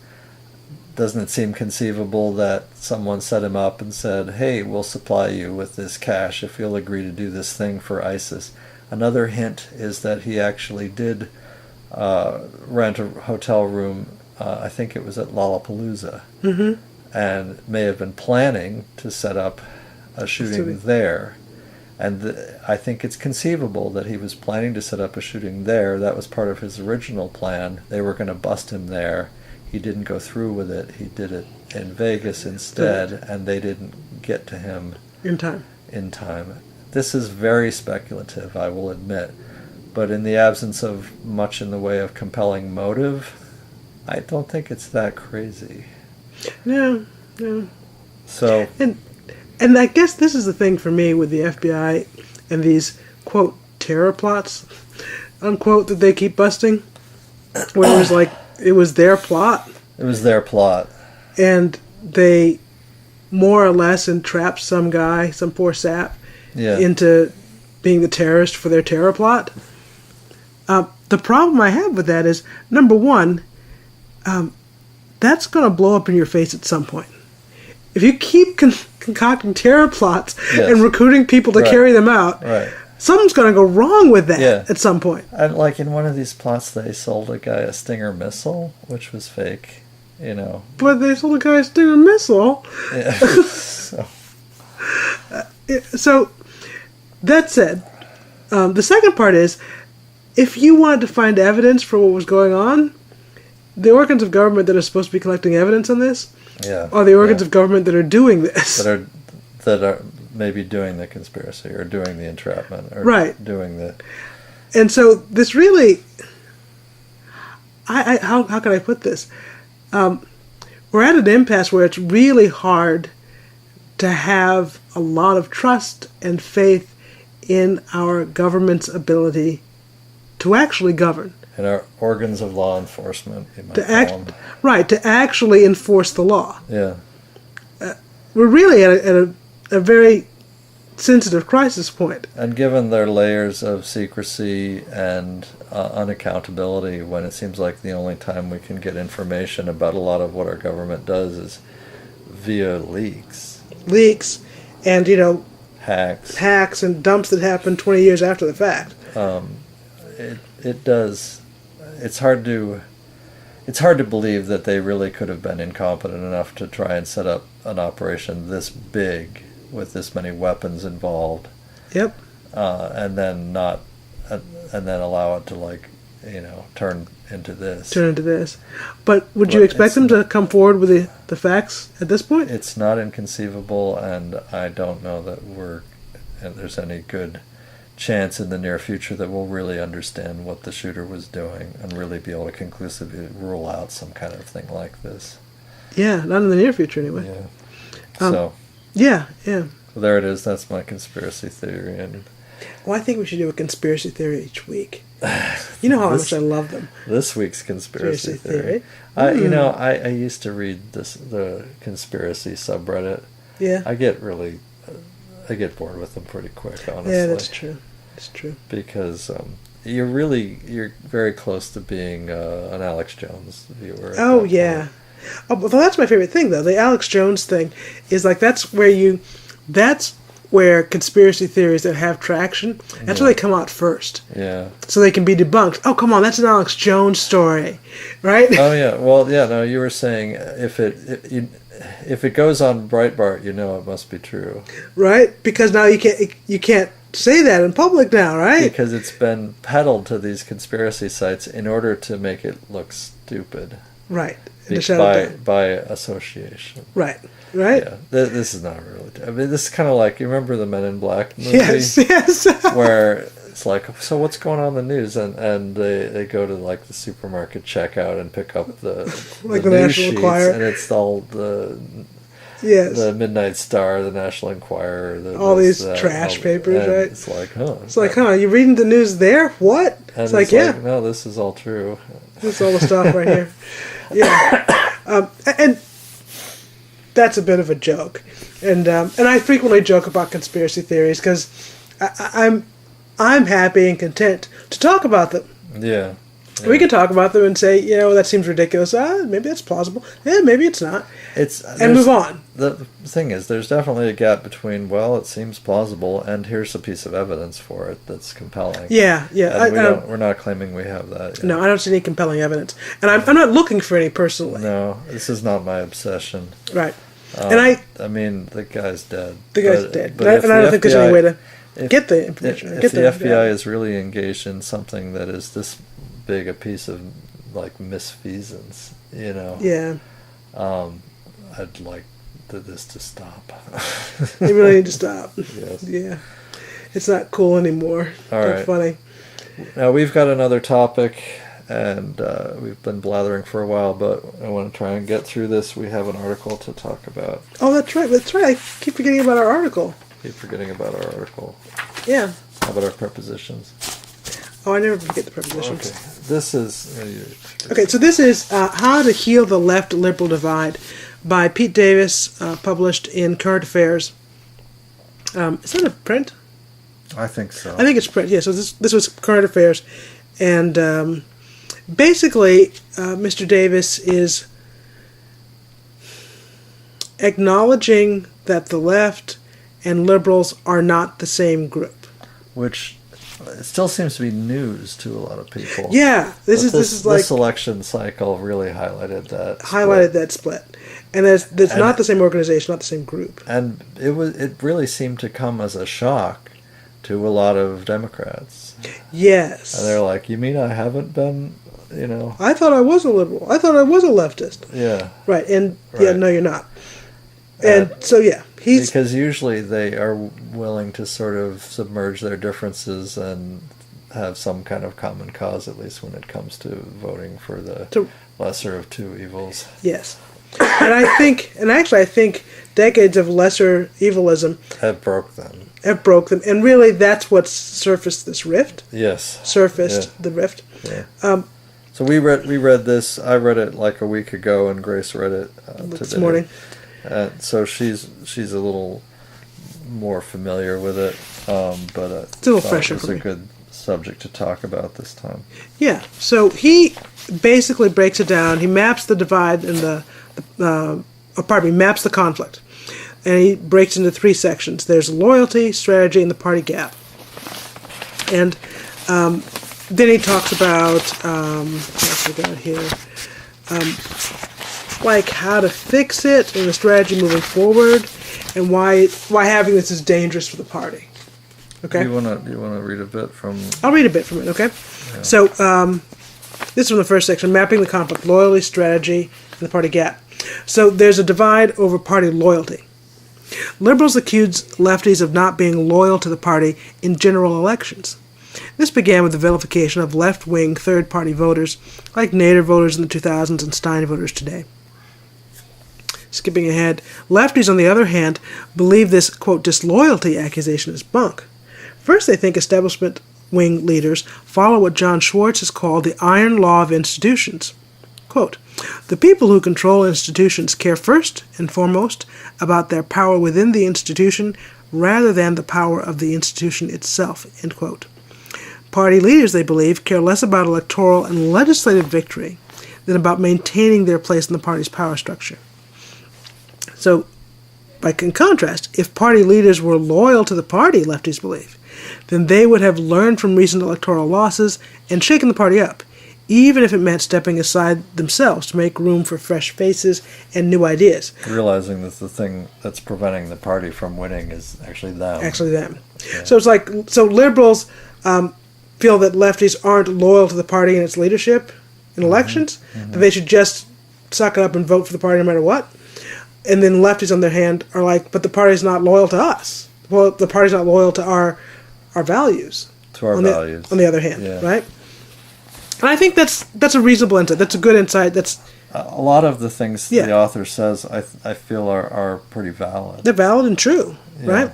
Doesn't it seem conceivable that someone set him up and said, hey, we'll supply you with this cash if you'll agree to do this thing for ISIS? Another hint is that he actually did rent a hotel room, I think it was at Lollapalooza, and may have been planning to set up a shooting there. And I think it's conceivable that he was planning to set up a shooting there. That was part of his original plan. They were going to bust him there. He didn't go through with it. He did it in Vegas instead, and they didn't get to him in time. This is very speculative, I will admit, but in the absence of much in the way of compelling motive, I don't think it's that crazy. No. So, and I guess this is the thing for me with the FBI and these, quote, terror plots, unquote, that they keep busting, where it was it was their plot. It was their plot. And they more or less entrapped some guy, some poor sap, into being the terrorist for their terror plot. The problem I have with that is, number one, that's going to blow up in your face at some point. If you keep concocting terror plots and recruiting people to carry them out, something's going to go wrong with that at some point. And in one of these plots, they sold a guy a Stinger missile, which was fake, But they sold a guy a Stinger missile. Yeah. So, that said, the second part is, if you wanted to find evidence for what was going on, the organs of government that are supposed to be collecting evidence on this are the organs of government that are doing this. That are maybe doing the conspiracy or doing the entrapment or doing the... And so this really... How can I put this? We're at an impasse where it's really hard to have a lot of trust and faith in our government's ability to actually govern. And our organs of law enforcement, you might To call act, them. right, to actually enforce the law. Yeah. We're really at a very sensitive crisis point. And given their layers of secrecy and unaccountability, when it seems like the only time we can get information about a lot of what our government does is via leaks. Leaks and, Hacks. and dumps that happen 20 years after the fact. It does. It's hard to believe that they really could have been incompetent enough to try and set up an operation this big with this many weapons involved. Yep. And then allow it to turn into this. But would you expect them to come forward with the facts at this point? It's not inconceivable, and I don't know that there's any good chance in the near future that we'll really understand what the shooter was doing and really be able to conclusively rule out some kind of thing like this. Yeah, not in the near future anyway. Yeah. Yeah. So there it is. That's my conspiracy theory. And well, I think we should do a conspiracy theory each week. You know how much I love them. This week's conspiracy theory. I used to read the conspiracy subreddit. Yeah. I get bored with them pretty quick, honestly. Yeah, that's true. It's true. Because you're very close to being an Alex Jones viewer. Oh, yeah. Oh, but that's my favorite thing, though. The Alex Jones thing is that's where conspiracy theories that have traction, that's where they come out first. Yeah. So they can be debunked. Oh, come on, that's an Alex Jones story, right? Oh, yeah. Well, yeah, no, you were saying if it goes on Breitbart, it must be true. Right? Because now you can't say that in public now, right? Because it's been peddled to these conspiracy sites in order to make it look stupid. Right. By association. Right. Yeah, this is not really... I mean, this is kind of like... You remember the Men in Black movie? Yes. Where it's like, so what's going on in the news? And they go to, the supermarket checkout and pick up the the news National sheets, Enquirer. and it's all the Midnight Star, the National Enquirer. All these trash papers, right? It's like, you're reading the news there? What? And it's no, this is all true. This is all the stuff right here. Yeah. And that's a bit of a joke. And I frequently joke about conspiracy theories because I'm happy and content to talk about them. Yeah. We can talk about them and say, that seems ridiculous. Maybe that's plausible. Yeah, maybe it's not. And move on. The thing is, there's definitely a gap between, it seems plausible, and here's a piece of evidence for it that's compelling. Yeah. And we're not claiming we have that yet. No, I don't see any compelling evidence. And I'm not looking for any personally. No, this is not my obsession. Right. I mean, the guy's dead. The guy's dead. But I don't think there's any way to get the information. If the FBI is really engaged in something that is this big a piece of misfeasance, Yeah. I'd like this to stop. They really need to stop. Yes. Yeah. It's not cool anymore. All Not right. funny. Now we've got another topic, and we've been blathering for a while, but I want to try and get through this. We have an article to talk about. Oh, that's right. I keep forgetting about our article. Keep forgetting about our article. Yeah. How about our prepositions? Oh, I never forget the prepositions. Okay. This is... Okay, so this is How to Heal the Left-Liberal Divide by Pete Davis, published in Current Affairs. Is that a print? I think so. I think it's print, yeah. So this was Current Affairs. And basically, Mr. Davis is acknowledging that the left and liberals are not the same group. Which... It still seems to be news to a lot of people. Yeah, this election cycle really highlighted that split, and it's not the same organization, not the same group. And it really seemed to come as a shock to a lot of Democrats. Yes, and they're like, "You mean I haven't been, I thought I was a liberal. I thought I was a leftist." Yeah. Right, and yeah, no, you're not. And so yeah. Because usually they are willing to sort of submerge their differences and have some kind of common cause, at least when it comes to voting for the lesser of two evils. Yes. And I think decades of lesser evilism have broke them. have broke them, and really that's what surfaced this rift. Yes. Surfaced the rift. Yeah. So we read this. I read it like a week ago, and Grace read it This today. morning. So she's a little more familiar with it, but it's a little fresher it was for a me. good subject to talk about this time. Yeah. So he basically breaks it down. He maps the divide and maps the conflict, and he breaks into 3 sections. There's loyalty, strategy, and the party gap. And then he talks about what else we got here, like how to fix it and the strategy moving forward, and why having this is dangerous for the party. Okay. Do you wanna read a bit from? I'll read a bit from it. Okay. Yeah. So this is from the first section: mapping the conflict, loyalty, strategy, and the party gap. So there's a divide over party loyalty. Liberals accuse lefties of not being loyal to the party in general elections. This began with the vilification of left-wing third-party voters, like Nader voters in the 2000s and Stein voters today. Skipping ahead, lefties, on the other hand, believe this, quote, disloyalty accusation is bunk. First, they think establishment-wing leaders follow what John Schwartz has called the iron law of institutions. Quote, the people who control institutions care first and foremost about their power within the institution rather than the power of the institution itself, end quote. Party leaders, they believe, care less about electoral and legislative victory than about maintaining their place in the party's power structure. So, in contrast, if party leaders were loyal to the party, lefties believe, then they would have learned from recent electoral losses and shaken the party up, even if it meant stepping aside themselves to make room for fresh faces and new ideas. Realizing that the thing that's preventing the party from winning is actually them. Yeah. So it's like, liberals feel that lefties aren't loyal to the party and its leadership in elections, that they should just suck it up and vote for the party no matter what. And then lefties, on their hand, are like, but the party's not loyal to us. Well, the party's not loyal to our values. To our values. On the other hand, right? And I think that's a reasonable insight. That's a good insight. That's a lot of the things the author says. I feel are pretty valid. They're valid and true, right?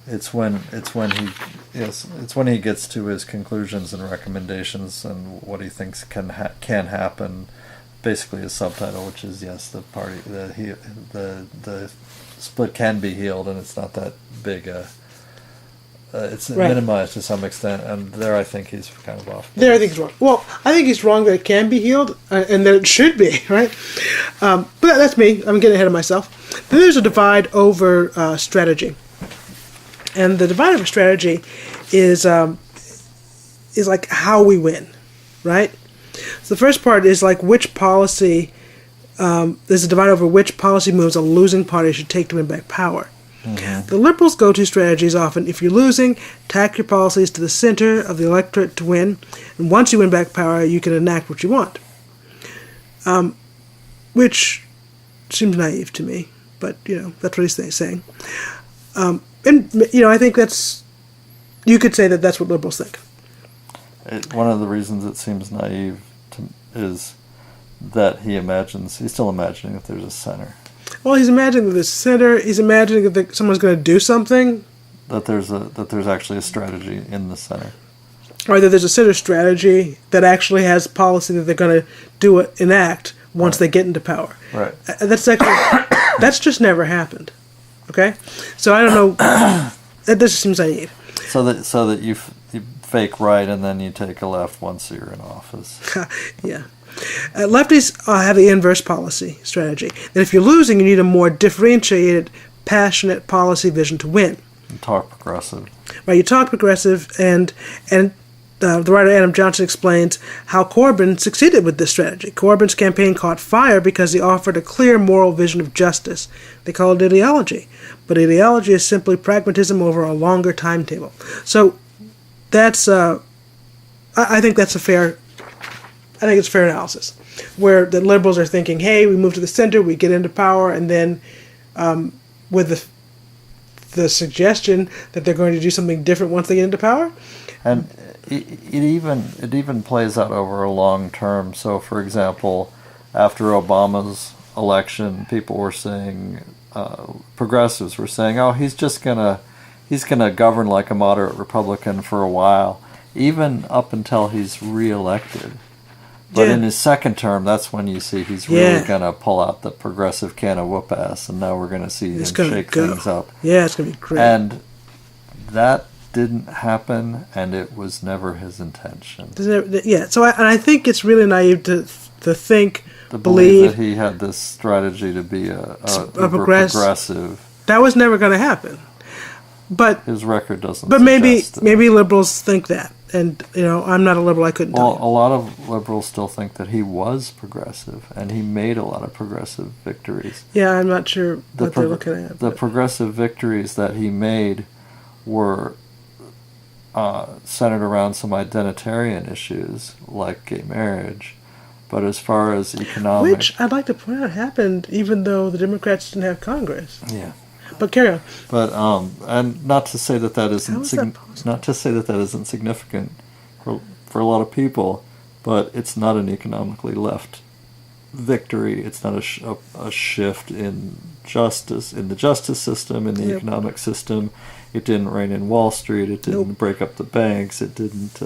It's when he gets to his conclusions and recommendations and what he thinks can happen. Basically, a subtitle, which is the split can be healed, and it's not that big it's minimized to some extent, and there I think he's kind of off. There I think he's wrong. Well, I think he's wrong that it can be healed, and that it should be, right? But that's me. I'm getting ahead of myself. Then there's a divide over strategy. And the divide over strategy is like how we win, right? So the first part is like which policy, there's a divide over which policy moves a losing party should take to win back power. The Liberals' go-to strategy is often, if you're losing, tack your policies to the center of the electorate to win, and once you win back power, you can enact what you want. Which seems naive to me, but, that's what he's saying. And, I think you could say that that's what Liberals think. One of the reasons it seems naive is that he's still imagining that there's a center. Well, he's imagining that there's a center. He's imagining that someone's going to do something. That there's actually a strategy in the center. Or that there's a center strategy that actually has policy that they're going to enact once they get into power. Right. That's just never happened. Okay? So I don't know. That just seems naive. So that you fake right and then you take a left once you're in office. Yeah. Lefties have the inverse policy strategy. That if you're losing, you need a more differentiated, passionate policy vision to win. You talk progressive. Right, you talk progressive, and the writer Adam Johnson explains how Corbyn succeeded with this strategy. Corbyn's campaign caught fire because he offered a clear moral vision of justice. They call it ideology. But ideology is simply pragmatism over a longer timetable. So that's I think that's I think it's fair analysis, where the Liberals are thinking, hey, we move to the center, we get into power, and then with the suggestion that they're going to do something different once they get into power. And it even plays out over a long term. So, for example, after Obama's election, people were saying progressives were saying, "Oh, he's gonna govern like a moderate Republican for a while, even up until he's reelected." But in his second term, that's when you see he's really gonna pull out the progressive can of whoop ass, and now we're gonna see him shake things up. Yeah, it's gonna be great. And that didn't happen, and it was never his intention. Yeah, so I think it's really naive to think, believe that he had this strategy to be a progressive. That was never going to happen. But his record doesn't. But maybe liberals think that, and I'm not a liberal. I couldn't. Well, a lot of liberals still think that he was progressive, and he made a lot of progressive victories. Yeah, I'm not sure what they're looking at. The progressive victories that he made were centered around some identitarian issues like gay marriage. But as far as economic... Which, I'd like to point out, happened even though the Democrats didn't have Congress. Yeah. But carry on. But, and not to say that that isn't significant for a lot of people, but it's not an economically left victory. It's not a shift in justice, in the justice system, in the economic system. It didn't rein in Wall Street. It didn't break up the banks. It didn't...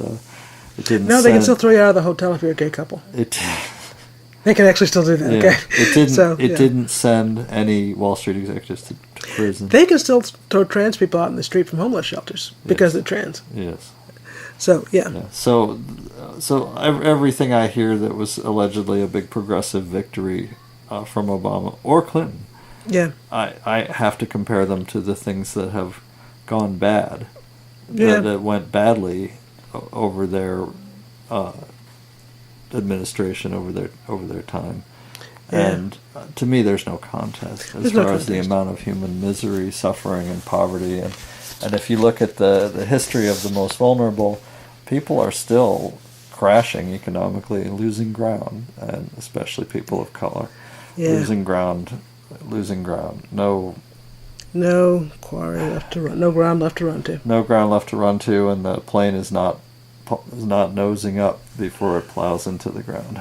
No, they can still throw you out of the hotel if you're a gay couple. They can actually still do that. Yeah. Okay. It didn't send any Wall Street executives to prison. They can still throw trans people out in the street from homeless shelters because they're trans. Yes. So yeah. So everything I hear that was allegedly a big progressive victory from Obama or Clinton. Yeah. I have to compare them to the things that have gone bad. That went badly over their administration, over their time, and to me, there's no contest as far as the amount of human misery, suffering, and poverty. And if you look at the history of the most vulnerable, people are still crashing economically and losing ground, and especially people of color, losing ground. No quarry left to run. No ground left to run to. No ground left to run to, and the plane is not nosing up before it plows into the ground.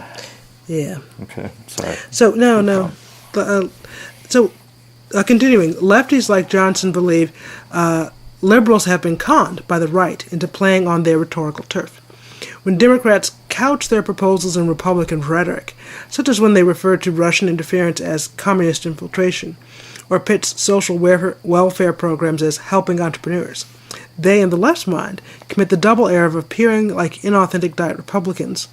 Yeah. Okay, sorry. So no. Continuing, lefties like Johnson believe liberals have been conned by the right into playing on their rhetorical turf. When Democrats couch their proposals in Republican rhetoric, such as when they refer to Russian interference as communist infiltration, or pits social welfare programs as helping entrepreneurs, they, in the left's mind, commit the double error of appearing like inauthentic diet Republicans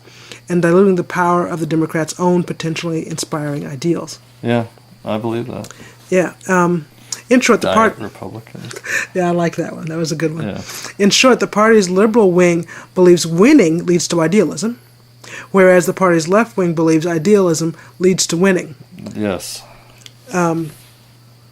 and diluting the power of the Democrats' own potentially inspiring ideals. Yeah, I believe that. Yeah. In short, the party... Republicans. Yeah, I like that one. That was a good one. Yeah. In short, the party's liberal wing believes winning leads to idealism, whereas the party's left wing believes idealism leads to winning. Yes.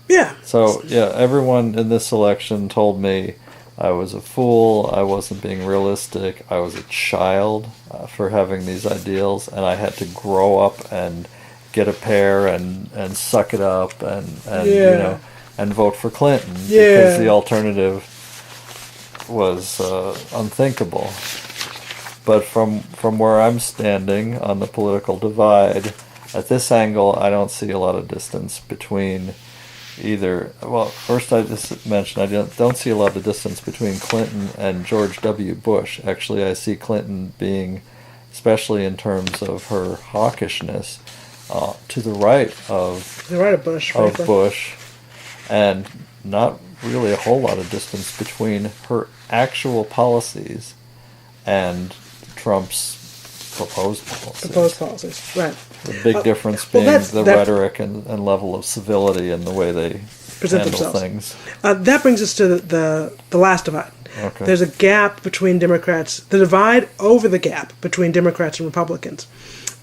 Yeah. So, everyone in this election told me I was a fool, I wasn't being realistic, I was a child for having these ideals, and I had to grow up and get a pair and suck it up and vote for Clinton because the alternative was unthinkable. But from where I'm standing on the political divide, at this angle, I don't see a lot of distance between either. Well, first I just mentioned I don't see a lot of distance between Clinton and George W. Bush. Actually, I see Clinton being, especially in terms of her hawkishness, to the right of Bush, and not really a whole lot of distance between her actual policies and Trump's proposed policies. Right. The big difference being the rhetoric and level of civility and the way they present handle themselves. Things. That brings us to the last divide. Okay. There's a gap between Democrats, the divide over the gap between Democrats and Republicans.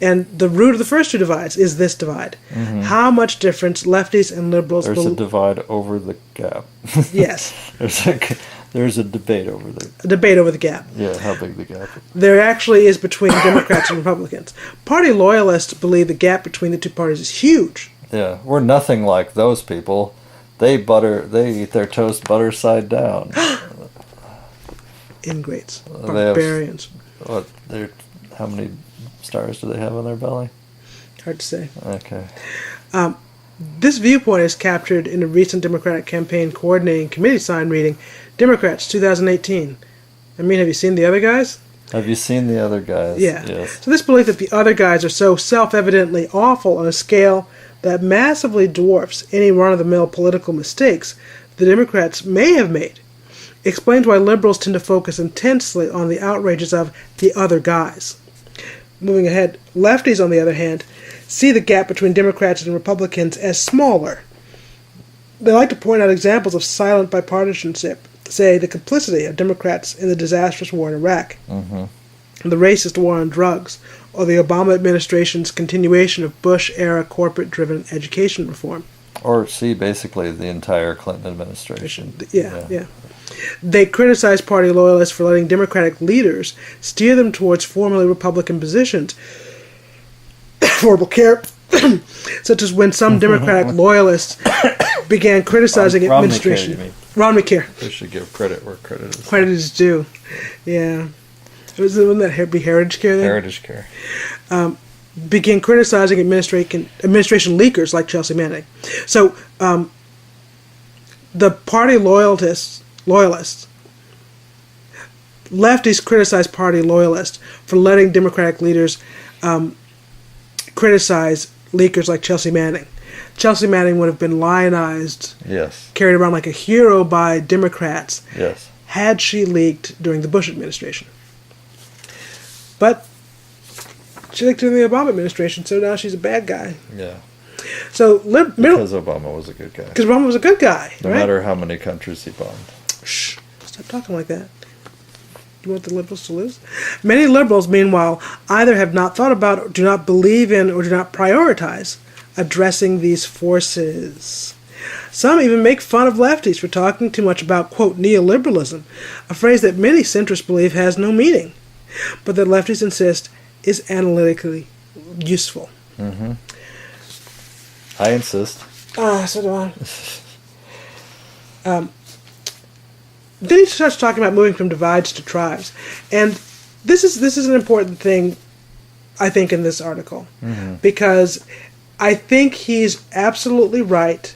And the root of the first two divides is this divide. Mm-hmm. How much difference lefties and liberals... There's a divide over the gap. Yes. There's a debate over the... A debate over the gap. Yeah, how big the gap is. There actually is between Democrats and Republicans. Party loyalists believe the gap between the two parties is huge. Yeah, we're nothing like those people. They eat their toast butter side down. Ingrates. Barbarians. How many stars do they have on their belly? Hard to say. Okay. This viewpoint is captured in a recent Democratic campaign coordinating committee sign reading, Democrats 2018. I mean, have you seen the other guys? Have you seen the other guys? Yeah. Yes. So this belief that the other guys are so self-evidently awful on a scale that massively dwarfs any run-of-the-mill political mistakes the Democrats may have made explains why liberals tend to focus intensely on the outrages of the other guys. Moving ahead, lefties, on the other hand, see the gap between Democrats and Republicans as smaller. They like to point out examples of silent bipartisanship, say the complicity of Democrats in the disastrous war in Iraq, the racist war on drugs, or the Obama administration's continuation of Bush-era corporate-driven education reform. Or see, basically, the entire Clinton administration. Yeah. They criticize party loyalists for letting Democratic leaders steer them towards formerly Republican positions. Affordable care, such as when some Democratic loyalists began criticizing administration. Romney Care. We should give credit where credit is. Credit is due. Yeah. Wouldn't that be Heritage Care then? Heritage Care. Began criticizing administration leakers like Chelsea Manning. So the party loyalists, lefties criticize party loyalists for letting Democratic leaders criticize leakers like Chelsea Manning. Chelsea Manning would have been lionized, yes, carried around like a hero by Democrats, yes, had she leaked during the Bush administration. But she leaked during the Obama administration, so now she's a bad guy. Yeah. So because Obama was a good guy. Because Obama was a good guy, no right? matter how many countries he bombed. Shh! Stop talking like that. Do you want the liberals to lose? Many liberals, meanwhile, either have not thought about, or do not believe in, or do not prioritize addressing these forces. Some even make fun of lefties for talking too much about, quote, neoliberalism, a phrase that many centrists believe has no meaning, but that lefties insist is analytically useful. Mm-hmm. I insist. So do I. Then he starts talking about moving from divides to tribes, and this is an important thing, I think, in this article, because I think he's absolutely right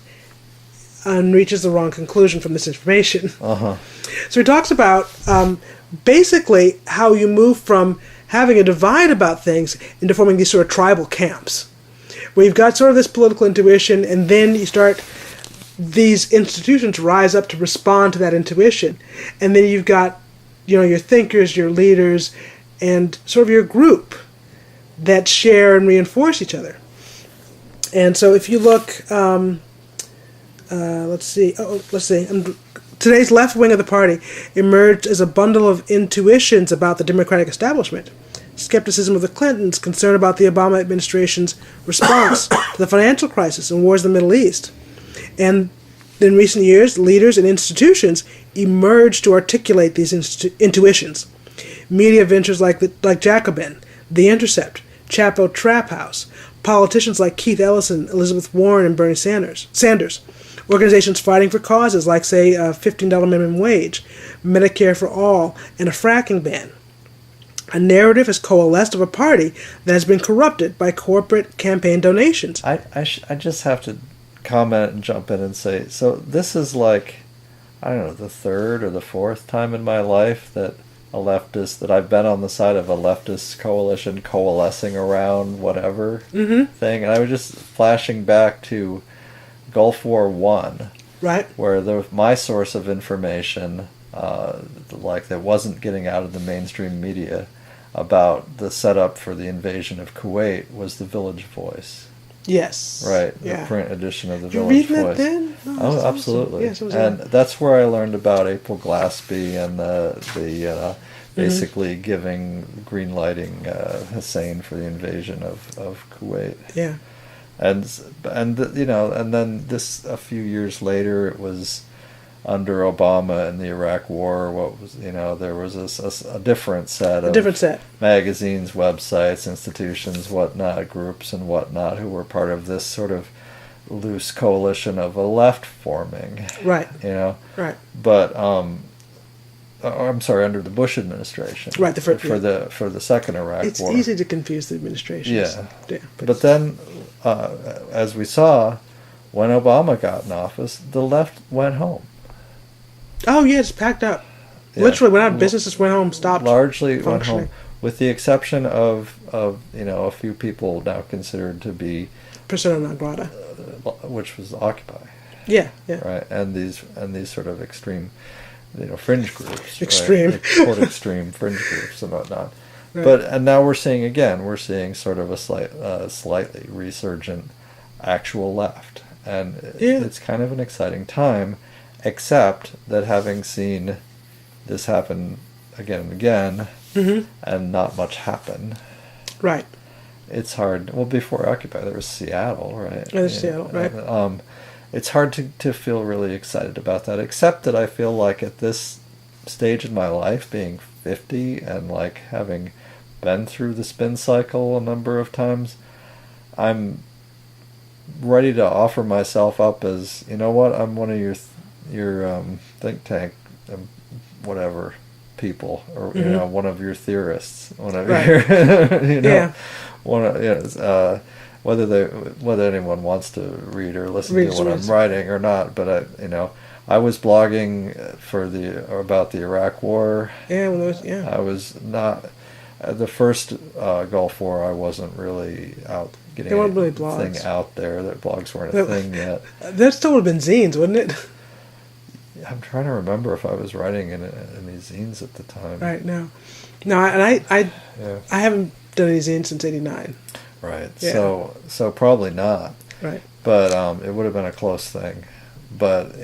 and reaches the wrong conclusion from this information. So he talks about basically how you move from having a divide about things into forming these sort of tribal camps, where you've got sort of this political intuition, and then you start, these institutions rise up to respond to that intuition, and then you've got, your thinkers, your leaders, and sort of your group that share and reinforce each other. And so if you look, let's see. Today's left wing of the party emerged as a bundle of intuitions about the Democratic establishment. Skepticism of the Clintons, concern about the Obama administration's response to the financial crisis and wars in the Middle East. And in recent years, leaders and institutions emerged to articulate these intuitions. Media ventures like Jacobin, The Intercept, Chapo Trap House, politicians like Keith Ellison, Elizabeth Warren, and Bernie Sanders, organizations fighting for causes like, say, a $15 minimum wage, Medicare for all, and a fracking ban. A narrative has coalesced of a party that has been corrupted by corporate campaign donations. I just have to comment and jump in and say, so this is like, I don't know, the third or the fourth time in my life that I've been on the side of a leftist coalition coalescing around whatever thing. And I was just flashing back to Gulf War I, right, where my source of information, that wasn't getting out of the mainstream media about the setup for the invasion of Kuwait, was the Village Voice. Yes. Right, yeah. the print edition of the Did Village you read Voice. that then? Oh, absolutely. Yes, it was and that's where I learned about April Glaspie and the basically giving green lighting Hussein for the invasion of Kuwait. Yeah. And then this, a few years later, it was under Obama and the Iraq War. There was a different set of magazines, websites, institutions, whatnot, groups and whatnot, who were part of this sort of loose coalition of a left forming. Right. Right. But I'm sorry, under the Bush administration. Right. For the second Iraq War. It's easy to confuse the administrations. Yeah. But then, as we saw, when Obama got in office, the left went home. Oh yeah, it's packed up. Yeah. Literally went out of business, just went home, stopped. Largely went functioning. home, with the exception of a few people now considered to be Persona non grata. which was Occupy, Yeah, yeah. right, and these sort of extreme, fringe groups, Extreme. right? Quote extreme fringe groups and whatnot. Right. And now we're seeing sort of a slightly resurgent actual left, and Yeah. it's kind of an exciting time, except that having seen this happen again and again, and not much happen. Right. It's hard. Well, before Occupy, there was Seattle, right? There's Seattle, right. It's hard to feel really excited about that, except that I feel like at this stage in my life, being 50 and like having been through the spin cycle a number of times, I'm ready to offer myself up as, you know what, I'm one of your think tank, whatever people, or one of your theorists, one of your, Yeah. one of, whether anyone wants to read or listen to what I'm writing or not, but I was blogging about the Iraq War. Yeah, I was not the first Gulf War. I wasn't really out getting anything out there. That blogs weren't a thing yet. That still would have been zines, wouldn't it? I'm trying to remember if I was writing in these zines at the time. Right. No, and I haven't done any zines since '89. Right. Yeah. So probably not. Right. But it would have been a close thing. But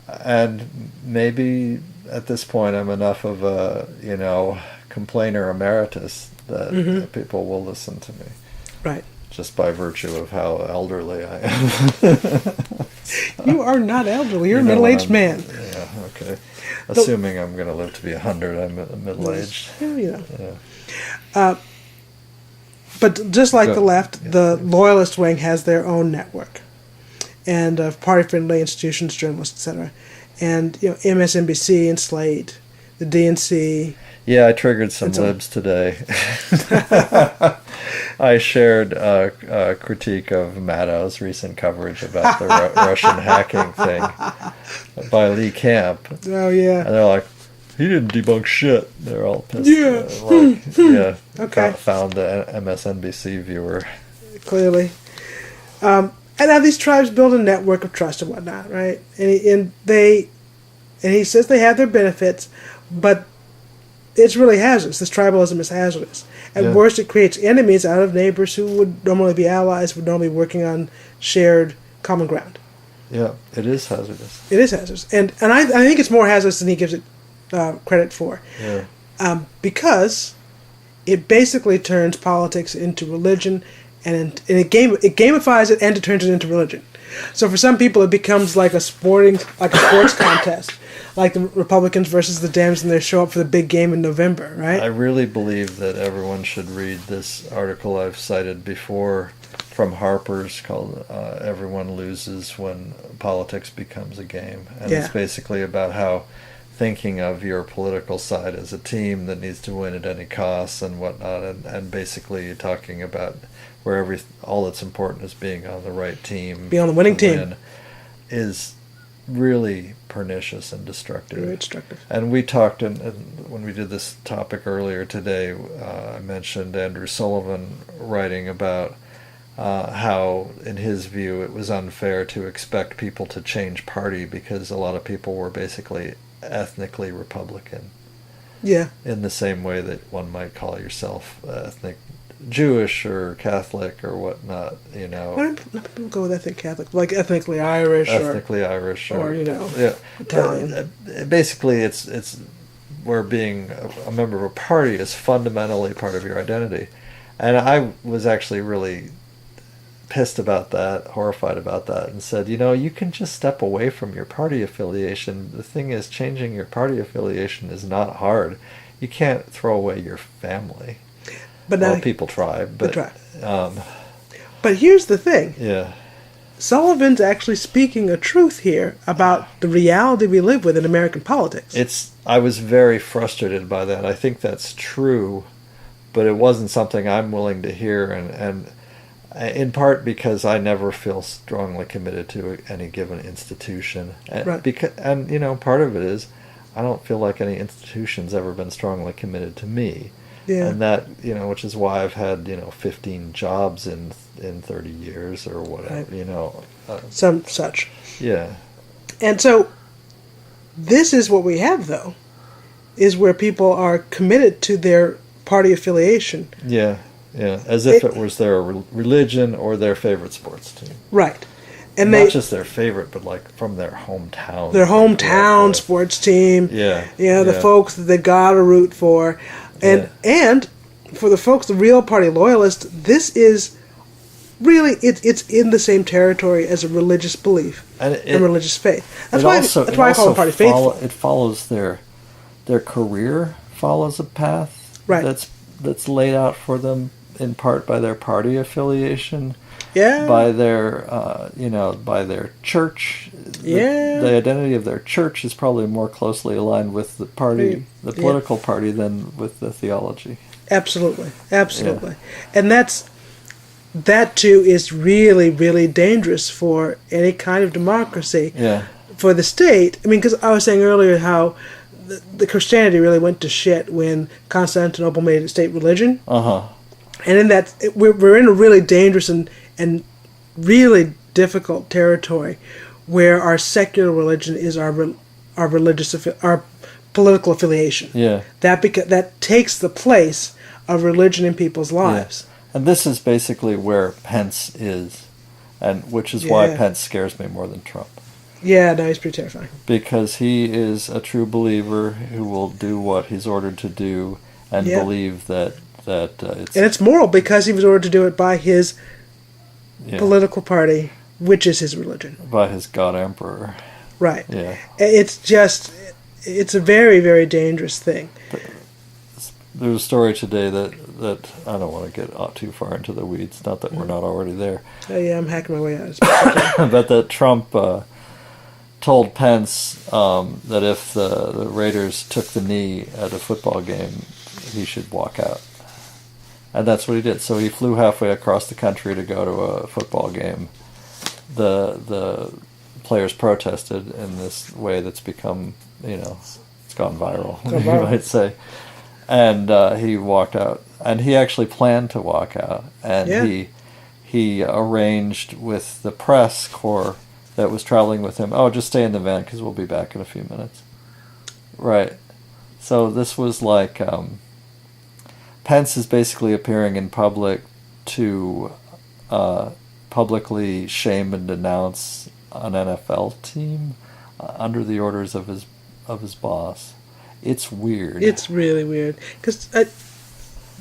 and maybe at this point I'm enough of a complainer emeritus that people will listen to me. Right. Just by virtue of how elderly I am. You are not elderly. You're a middle-aged man. Yeah. Okay. Assuming I'm going to live to be 100, I'm middle-aged. Yeah. But just like the left, the loyalist wing has their own network, and of party-friendly institutions, journalists, etc. And MSNBC and Slate, the DNC. Yeah, I triggered some libs today. I shared a critique of Maddow's recent coverage about the Russian hacking thing by Lee Camp. Oh yeah. And they're like, he didn't debunk shit. They're all pissed. Yeah. Okay. Found the MSNBC viewer. Clearly. And now these tribes build a network of trust and whatnot, right? And he says they have their benefits, but it's really hazardous. This tribalism is hazardous. At worst, it creates enemies out of neighbors who would normally be allies, would normally be working on shared common ground. Yeah, it is hazardous. It is hazardous. And I think it's more hazardous than he gives it credit for. Yeah. Because it basically turns politics into religion, and it gamifies it, and it turns it into religion. So for some people, it becomes like a sports contest, like the Republicans versus the Dems, and they show up for the big game in November, right? I really believe that everyone should read this article I've cited before from Harper's called "Everyone Loses When Politics Becomes a Game," and it's basically about how thinking of your political side as a team that needs to win at any cost and whatnot, and basically talking about where all that's important is being on the right team, be on the winning team, is really pernicious and destructive. Very destructive. And we talked, when we did this topic earlier today, I mentioned Andrew Sullivan writing about how, in his view, it was unfair to expect people to change party because a lot of people were basically ethnically Republican. Yeah. In the same way that one might call yourself ethnic Jewish or Catholic or whatnot, Why don't people go with ethnic Catholic, like ethnically Irish, or Italian? Basically, it's where being a member of a party is fundamentally part of your identity, and I was actually really pissed about that, horrified about that, and said, you can just step away from your party affiliation. The thing is, changing your party affiliation is not hard. You can't throw away your family. But now, people try. But here's the thing. Yeah. Sullivan's actually speaking a truth here about the reality we live with in American politics. I was very frustrated by that. I think that's true, but it wasn't something I'm willing to hear. And In part because I never feel strongly committed to any given institution. Right. And part of it is I don't feel like any institution's ever been strongly committed to me. Yeah. And that, which is why I've had, 15 jobs in 30 years or whatever, right. Some such. Yeah. And so this is what we have, though, is where people are committed to their party affiliation. Yeah. Yeah, as if it was their religion or their favorite sports team. Right. And not just their favorite, but like from their hometown. Their hometown sports team. Yeah. The folks that they've got to root for. And for the folks, the real party loyalists, this is really, it's in the same territory as a religious belief and religious faith. That's why I call the party faithful. It follows their career follows a path that's laid out for them in part by their party affiliation, by their by their church. The identity of their church is probably more closely aligned with the party, the political party, than with the theology. Absolutely. And that too is really, really dangerous for any kind of democracy. Yeah. For the state, I mean, because I was saying earlier how the Christianity really went to shit when Constantinople made it state religion. And in that, we're in a really dangerous and really difficult territory where our secular religion is our political affiliation. Yeah. That takes the place of religion in people's lives. Yeah. And this is basically where Pence is, and which is why Pence scares me more than Trump. Yeah, no, he's pretty terrifying. Because he is a true believer who will do what he's ordered to do and believe that it's... And it's moral because he was ordered to do it by his political party, which is his religion. By his God Emperor. Right. Yeah. It's a very, very dangerous thing. There's a story today that I don't want to get too far into the weeds, not that we're not already there. I'm hacking my way out. But that Trump told Pence that if the Raiders took the knee at a football game, he should walk out. And that's what he did. So he flew halfway across the country to go to a football game. The players protested in this way that's become, it's gone viral, you might say. And he walked out. And he actually planned to walk out. And he arranged with the press corps that was traveling with him, just stay in the van because we'll be back in a few minutes. Right. So this was like... Pence is basically appearing in public to publicly shame and denounce an NFL team under the orders of his boss. It's weird. It's really weird because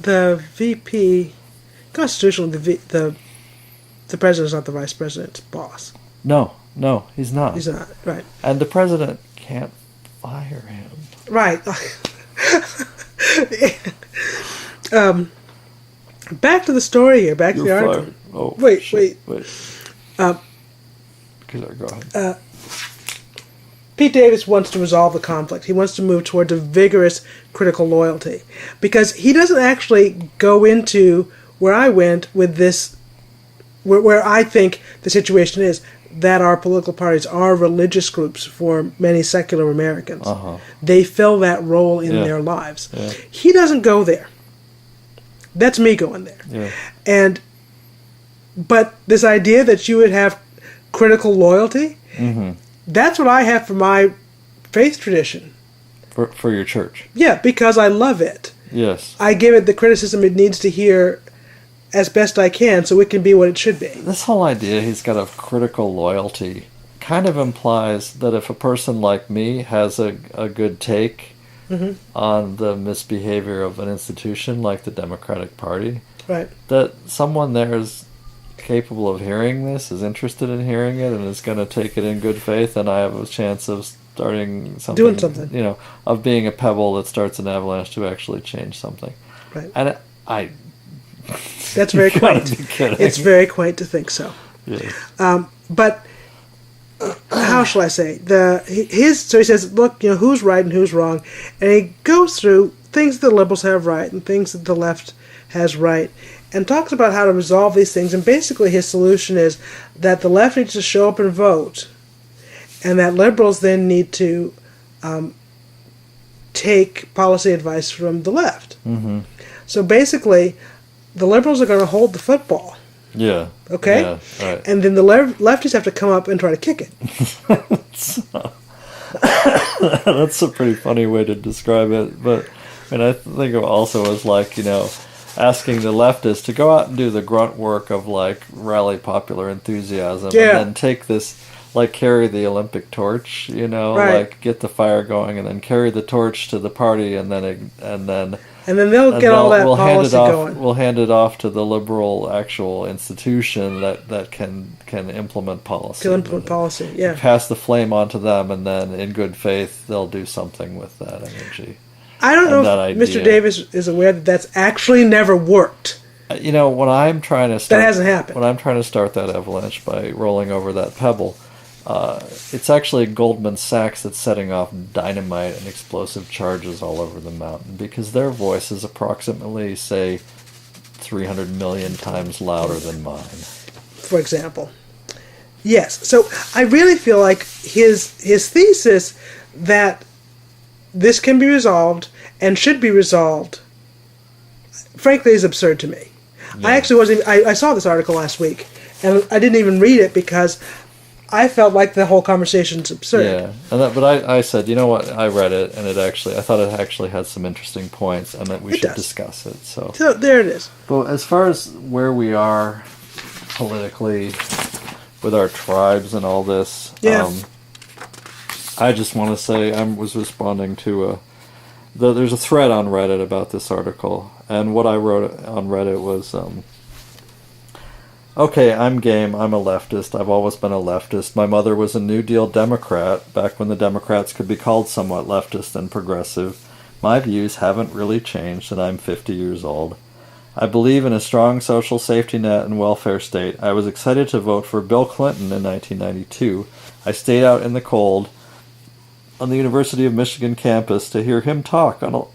the VP, constitutionally, the president's not the vice president's boss. No, he's not. He's not, right. And the president can't fire him. Right. Back to the story here. Back to the article. Fired. Oh, wait. Go ahead. Pete Davis wants to resolve the conflict. He wants to move towards a vigorous critical loyalty. Because he doesn't actually go into where I went with this, where I think the situation is, that our political parties are religious groups for many secular Americans. They fill that role in their lives. Yeah. He doesn't go there. That's me going there. Yeah. But this idea that you would have critical loyalty, that's what I have for my faith tradition. For your church. Yeah, because I love it. Yes. I give it the criticism it needs to hear as best I can so it can be what it should be. This whole idea he's got a critical loyalty kind of implies that if a person like me has a good take on the misbehavior of an institution like the Democratic Party, right, that someone there is capable of hearing this, is interested in hearing it, and is going to take it in good faith, and I have a chance of doing something, of being a pebble that starts an avalanche to actually change something. Right. And that's very quaint. It's very quaint to think so. Yes. But how shall I say? So he says, look, who's right and who's wrong, and he goes through things that the liberals have right and things that the left has right, and talks about how to resolve these things. And basically his solution is that the left needs to show up and vote, and that liberals then need to take policy advice from the left. Mm-hmm. So basically, the liberals are going to hold the football. Yeah. Okay? Yeah, right. And then the lefties have to come up and try to kick it. That's a pretty funny way to describe it. But I think of it also as like, asking the leftists to go out and do the grunt work of like rally popular enthusiasm, Yeah. and then take this, like carry the Olympic torch, Right. like get the fire going, and then carry the torch to the party, and then they'll get all that policy going. We'll hand it off to the liberal actual institution that can implement policy. To implement policy, yeah. Pass the flame on to them, and then in good faith they'll do something with that energy. I don't know if Mr. Davis is aware that that's actually never worked. When I'm trying to start... That hasn't happened. When I'm trying to start that avalanche by rolling over that pebble, it's actually Goldman Sachs that's setting off dynamite and explosive charges all over the mountain, because their voice is approximately, say, 300 million times louder than mine. For example. Yes. So I really feel like his thesis that this can be resolved and should be resolved, frankly, is absurd to me. Yeah. I actually wasn't... I saw this article last week, and I didn't even read it because I felt like the whole conversation's absurd. Yeah, but I said, you know what? I read it, and I thought it actually had some interesting points, and that we should discuss it. So there it is. But as far as where we are politically with our tribes and all this, I just want to say I was responding to there's a thread on Reddit about this article, and what I wrote on Reddit was, okay, I'm game, I'm a leftist, I've always been a leftist. My mother was a New Deal Democrat, back when the Democrats could be called somewhat leftist and progressive. My views haven't really changed, and I'm 50 years old. I believe in a strong social safety net and welfare state. I was excited to vote for Bill Clinton in 1992. I stayed out in the cold on the University of Michigan campus to hear him talk on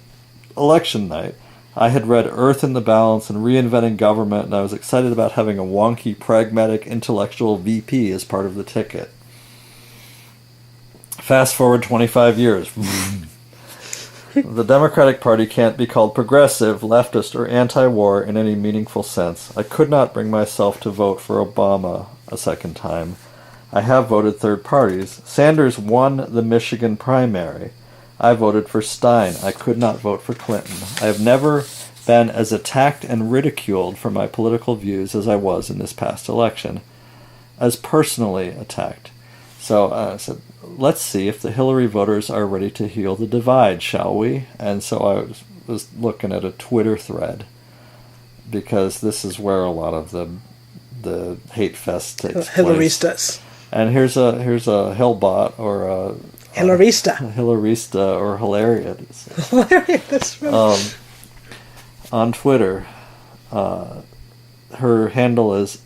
election night. I had read Earth in the Balance and Reinventing Government, and I was excited about having a wonky, pragmatic, intellectual VP as part of the ticket. Fast forward 25 years. The Democratic Party can't be called progressive, leftist, or anti-war in any meaningful sense. I could not bring myself to vote for Obama a second time. I have voted third parties. Sanders won the Michigan primary. I voted for Stein. I could not vote for Clinton. I have never been as attacked and ridiculed for my political views as I was in this past election. As personally attacked. So I said, let's see if the Hillary voters are ready to heal the divide, shall we? And so I was looking at a Twitter thread, because this is where a lot of the hate fest takes place. Hillaristas. And here's a Hillbot or a Hillarista or Hilarious. Hilarious. That's right. On Twitter, her handle is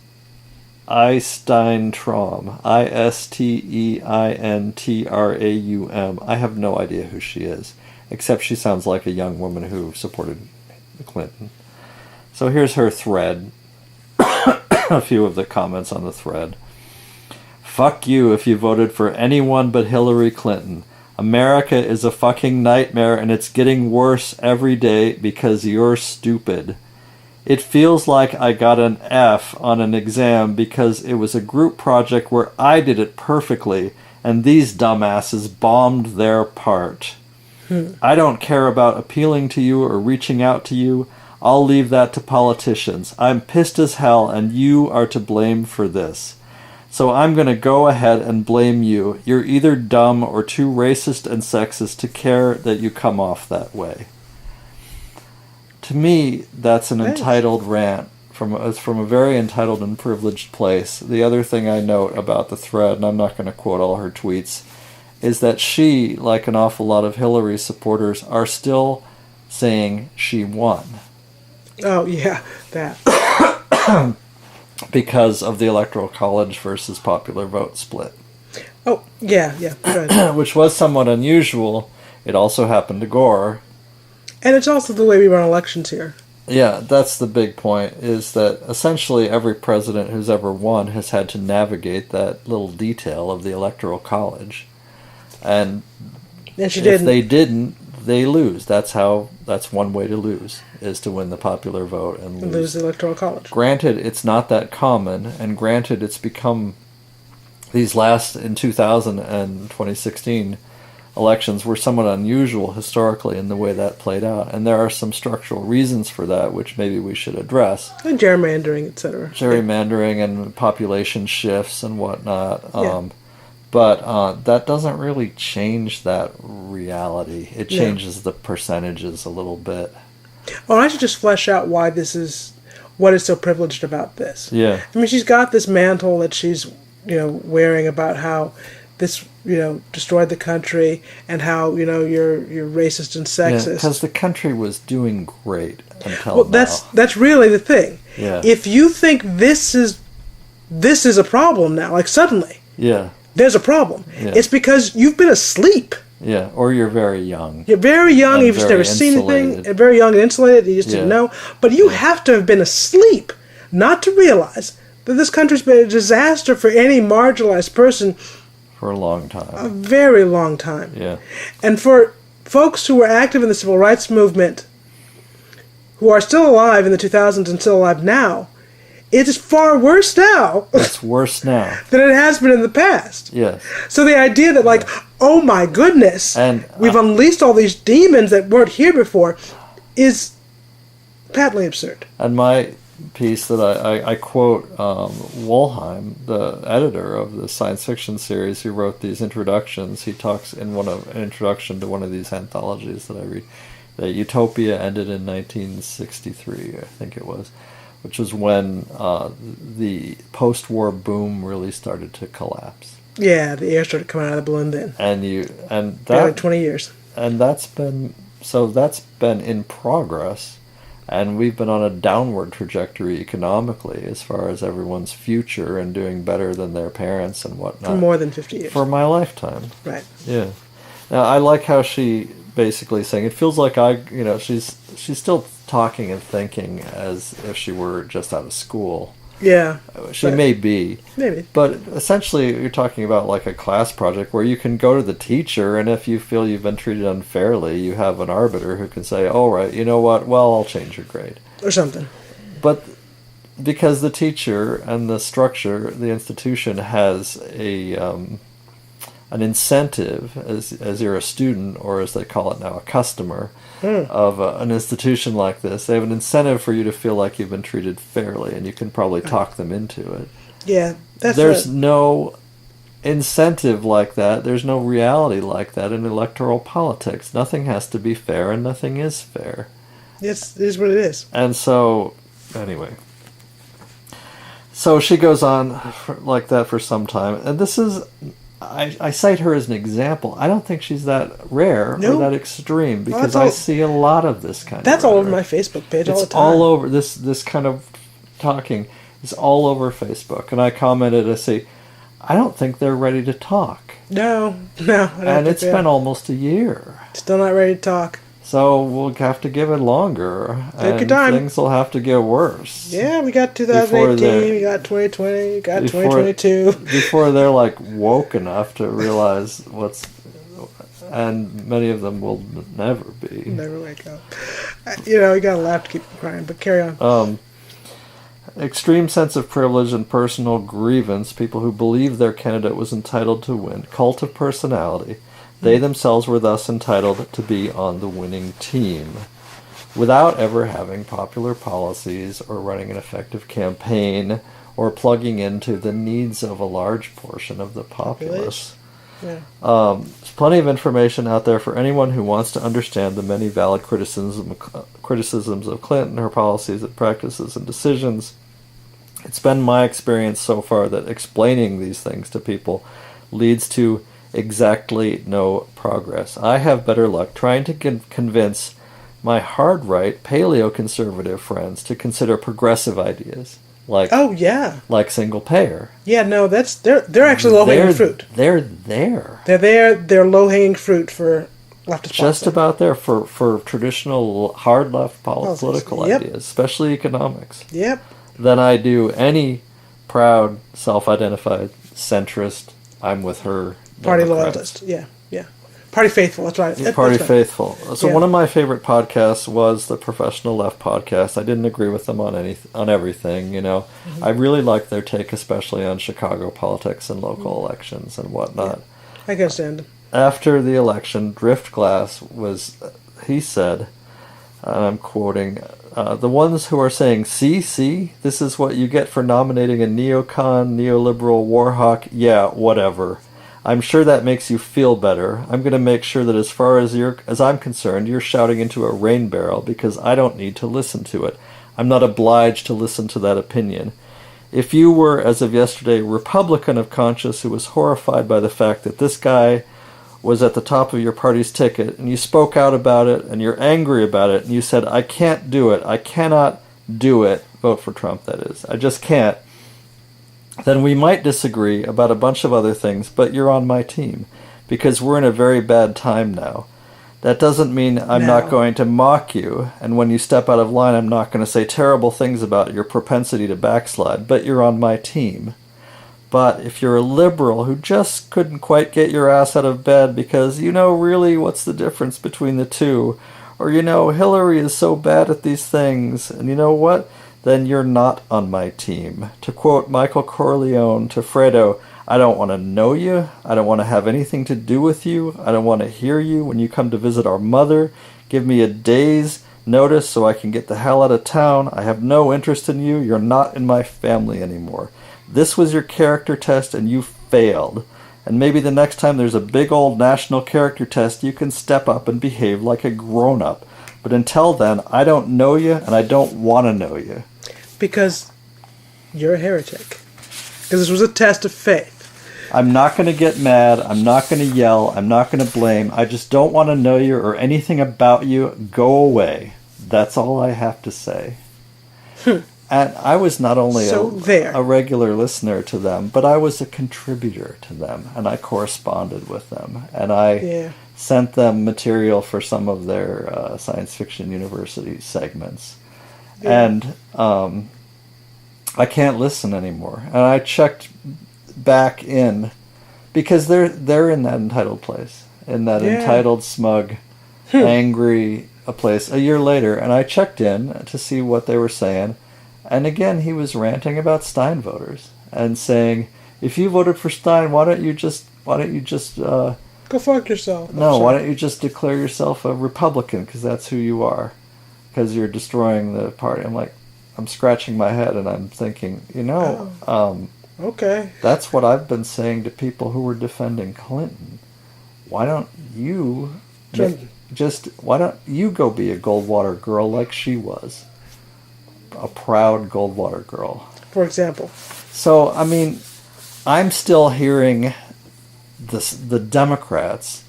Isteintraum. Isteintraum. I have no idea who she is, except she sounds like a young woman who supported Clinton. So here's her thread. A few of the comments on the thread. Fuck you if you voted for anyone but Hillary Clinton. America is a fucking nightmare, and it's getting worse every day because you're stupid. It feels like I got an F on an exam because it was a group project where I did it perfectly, and these dumbasses bombed their part. I don't care about appealing to you or reaching out to you. I'll leave that to politicians. I'm pissed as hell, and you are to blame for this. So I'm going to go ahead and blame you. You're either dumb or too racist and sexist to care that you come off that way. To me, that's an entitled rant from a very entitled and privileged place. The other thing I note about the thread, and I'm not going to quote all her tweets, is that she, like an awful lot of Hillary supporters, are still saying she won. Oh, yeah, that. Because of the Electoral College versus popular vote split. Oh, yeah. Right. Which was somewhat unusual. It also happened to Gore. And it's also the way we run elections here. Yeah, that's the big point, is that essentially every president who's ever won has had to navigate that little detail of the Electoral College. And And she if didn't. they didn't, they lose. That's one way to lose, is to win the popular vote and Lose the Electoral College. Granted, it's not that common, and granted, it's become these last in 2000 and 2016 elections were somewhat unusual historically in the way that played out, and there are some structural reasons for that, which maybe we should address. And gerrymandering, etc. Gerrymandering and population shifts and whatnot. Yeah. But that doesn't really change that reality. It changes the percentages a little bit. Well, I should just flesh out why this is, what is so privileged about this. Yeah. I mean, she's got this mantle that she's, wearing about how this, destroyed the country and how, you're racist and sexist. Because the country was doing great until well, now. that's really the thing. Yeah. If you think this is a problem now, like suddenly, Yeah. there's a problem. Yeah. It's because you've been asleep. Yeah, or you're very young. You're very young, And you've just very never seen anything, insulated. and very young and insulated, you just didn't Yeah. know. But you have to have been asleep not to realize that this country's been a disaster for any marginalized person For a long a time. very long time. Yeah. And for folks who were active in the civil rights movement, who are still alive in the 2000s and still alive now, it is far worse now It's worse now. than it has been in the past. Yes. So the idea that, like, oh my goodness, And, we've unleashed all these demons that weren't here before, is patently absurd. And my piece that I quote Wollheim, the editor of the science fiction series who wrote these introductions. He talks in an introduction to one of these anthologies that I read, that Utopia ended in 1963, I think it was, which was when the post-war boom really started to collapse. Yeah, the air started coming out of the balloon then. And Barely that 20 years. and that's been in progress. And we've been on a downward trajectory economically as far as everyone's future and doing better than their parents and whatnot. For more than 50 years. For my lifetime. Right. Yeah. Now, I like how she basically saying, it feels like she's still talking and thinking as if she were just out of school. Yeah. She Right. may be. Maybe. But essentially, you're talking about like a class project where you can go to the teacher, and if you feel you've been treated unfairly, you have an arbiter who can say, all right, you know what, well, I'll change your grade. Or something. But because the teacher and the structure, the institution has an incentive, as you're a student, or as they call it now, a customer, of an institution like this, they have an incentive for you to feel like you've been treated fairly, and you can probably talk them into it. Yeah. There's no incentive like that. There's no reality like that in electoral politics. Nothing has to be fair, and nothing is fair. It is what it is. And so, anyway. So she goes on like that for some time. And this is, I cite her as an example. I don't think she's that rare or No. that extreme, because all- I see a lot of this kind That's of all over my rhetoric. Facebook page all It's the time. all over, this kind of talking is all over Facebook. And I commented, I say, I don't think they're ready to talk. No. I don't And think it's they been are. almost a year. Still not ready to talk. So we'll have to give it longer. Take your and time. things will have to get worse. Yeah, we got Before 2018, we got 2020, we got 2022. Before they're like woke enough to realize and many of them will never be. Never wake up. You gotta laugh to keep from crying, but carry on. Extreme sense of privilege and personal grievance, people who believe their candidate was entitled to win, cult of personality. They themselves were thus entitled to be on the winning team, without ever having popular policies or running an effective campaign or plugging into the needs of a large portion of the populace. Yeah. There's plenty of information out there for anyone who wants to understand the many valid criticisms of Clinton, her policies and practices and decisions. It's been my experience so far that explaining these things to people leads to exactly no progress. I have better luck trying to convince my hard-right paleo-conservative friends to consider progressive ideas, like Oh yeah. like single payer. Yeah, no, they're actually low hanging fruit. They're there. They're there. They're low hanging fruit for leftist just policy. about there for traditional hard left political Yep. ideas, especially economics, Yep. than I do any proud, self-identified centrist, I'm with her Party Democrats. loyalist. Yeah. Yeah. Party faithful. That's right. Party That's right. faithful. So Yeah. one of my favorite podcasts was the Professional Left podcast. I didn't agree with them on everything, you know. Mm-hmm. I really liked their take, especially on Chicago politics and local elections and whatnot. I can understand. After the election, Driftglass he said, and I'm quoting, the ones who are saying, see, this is what you get for nominating a neocon, neoliberal war hawk, yeah, whatever. I'm sure that makes you feel better. I'm going to make sure that as far as I'm concerned, you're shouting into a rain barrel because I don't need to listen to it. I'm not obliged to listen to that opinion. If you were, as of yesterday, Republican of conscience who was horrified by the fact that this guy was at the top of your party's ticket, and you spoke out about it, and you're angry about it, and you said, I can't do it, I cannot do it, vote for Trump, that is, I just can't, then we might disagree about a bunch of other things, but you're on my team, because we're in a very bad time now. That doesn't mean I'm not going to mock you, and when you step out of line, I'm not going to say terrible things about your propensity to backslide, but you're on my team. But if you're a liberal who just couldn't quite get your ass out of bed because, really, what's the difference between the two? Or, Hillary is so bad at these things, and you know what? Then you're not on my team. To quote Michael Corleone to Fredo, I don't want to know you. I don't want to have anything to do with you. I don't want to hear you when you come to visit our mother. Give me a day's notice so I can get the hell out of town. I have no interest in you. You're not in my family anymore. This was your character test and you failed. And maybe the next time there's a big old national character test, you can step up and behave like a grown-up. But until then, I don't know you and I don't want to know you. Because you're a heretic. Because this was a test of faith. I'm not going to get mad. I'm not going to yell. I'm not going to blame. I just don't want to know you or anything about you. Go away. That's all I have to say. And I was not only a regular listener to them, but I was a contributor to them, and I corresponded with them, and I sent them material for some of their Science Fiction University segments. Yeah. And I can't listen anymore. And I checked back in, because they're in that entitled place, in that entitled, smug, angry place a year later, and I checked in to see what they were saying. And again, he was ranting about Stein voters and saying, "If you voted for Stein, why don't you just go fuck yourself?" No, why don't you just declare yourself a Republican because that's who you are, because you're destroying the party. I'm scratching my head and I'm thinking, okay, that's what I've been saying to people who were defending Clinton. Why don't you why don't you go be a Goldwater girl like she was? A proud Goldwater girl, for example. So, I'm still hearing the Democrats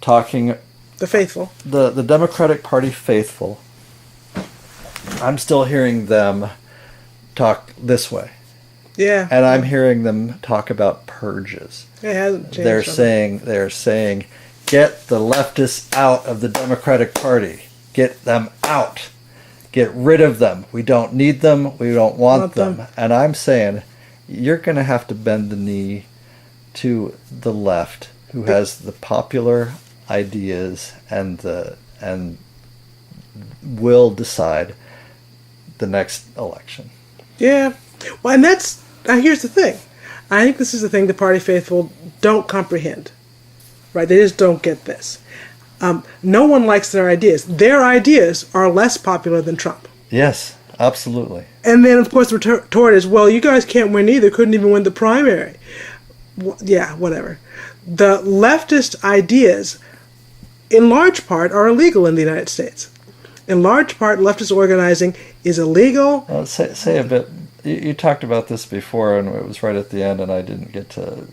talking... The faithful. The Democratic Party faithful. I'm still hearing them talk this way. Yeah. And I'm hearing them talk about purges. It hasn't changed. They're saying, get the leftists out of the Democratic Party. Get them out. Get rid of them. We don't need them. We don't want them. And I'm saying, you're going to have to bend the knee to the left, who has the popular ideas and will decide the next election. Yeah. Well, and here's the thing. I think this is the thing the party faithful don't comprehend. Right? They just don't get this. No one likes their ideas. Their ideas are less popular than Trump. Yes, absolutely. And then, of course, the retort is, well, you guys can't win either. Couldn't even win the primary. Yeah, whatever. The leftist ideas, in large part, are illegal in the United States. In large part, leftist organizing is illegal. Say a bit. You talked about this before, and it was right at the end, and I didn't get to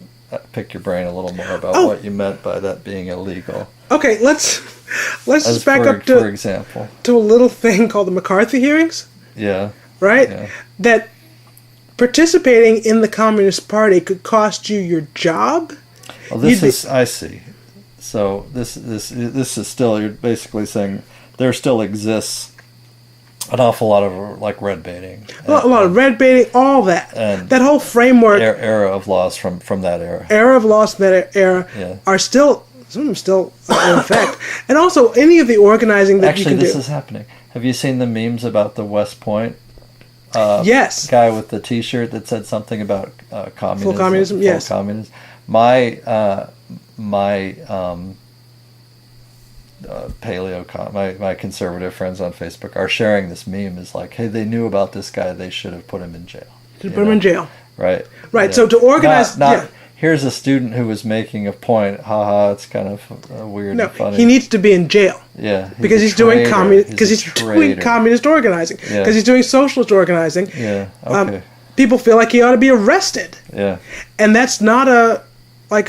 pick your brain a little more about what you meant by that being illegal. Okay, let's just back up for example, to a little thing called the McCarthy hearings. Yeah. Right? Yeah. That participating in the Communist Party could cost you your job. Well, I see. So this is still, you're basically saying there still exists an awful lot of like red baiting. A lot of red baiting, all that. And that whole framework. Era of laws from that era. Era of laws from that era are still, some of them still in effect. And also any of the organizing that you can do. Actually, this is happening. Have you seen the memes about the West Point? Yes. Guy with the T-shirt that said something about communism. Full communism, full yes. Communism. My my conservative friends on Facebook are sharing this meme. Is like, hey, they knew about this guy. They should have put him in jail. Put him in jail. Right. Right. Yeah. So to organize, here's a student who was making a point. Haha, it's kind of weird and funny. He needs to be in jail. Yeah. Because he's doing communist organizing. Because he's doing socialist organizing. Yeah. Okay. People feel like he ought to be arrested. Yeah. And that's not a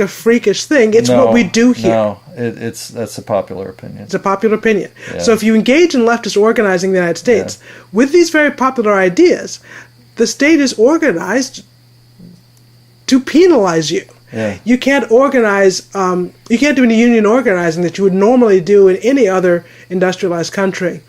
freakish thing. It's what we do here. No, that's a popular opinion. It's a popular opinion. Yeah. So if you engage in leftist organizing in the United States with these very popular ideas, the state is organized to penalize you. Yeah. You can't organize, you can't do any union organizing that you would normally do in any other industrialized country.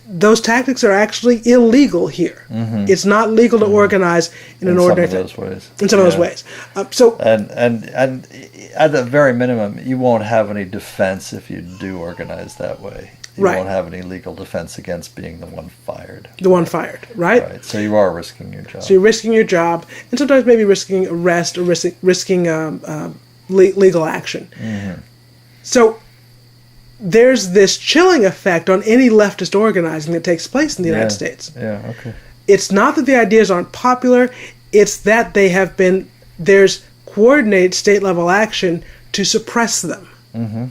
Those tactics are actually illegal here. Mm-hmm. It's not legal to organize in an ordinary some of those ways. In some of those ways. And at the very minimum, you won't have any defense if you do organize that way. You won't have any legal defense against being the one fired. The one fired, right? Right. So you are risking your job. So you're risking your job, and sometimes maybe risking arrest or risking legal action. Mm-hmm. So there's this chilling effect on any leftist organizing that takes place in the United States. Yeah, okay. It's not that the ideas aren't popular, it's that there's coordinated state-level action to suppress them. Mm-hmm.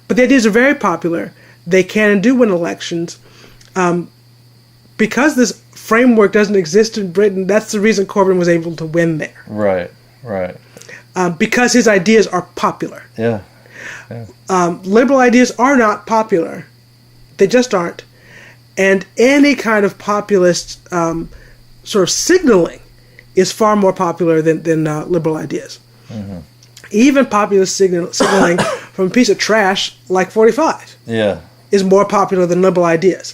But the ideas are very popular. They can and do win elections. Because this framework doesn't exist in Britain, that's the reason Corbyn was able to win there. Right. Because his ideas are popular. Yeah. Liberal ideas are not popular. They just aren't. And any kind of populist sort of signaling is far more popular than liberal ideas. Mm-hmm. Even populist signaling from a piece of trash like 45 is more popular than liberal ideas.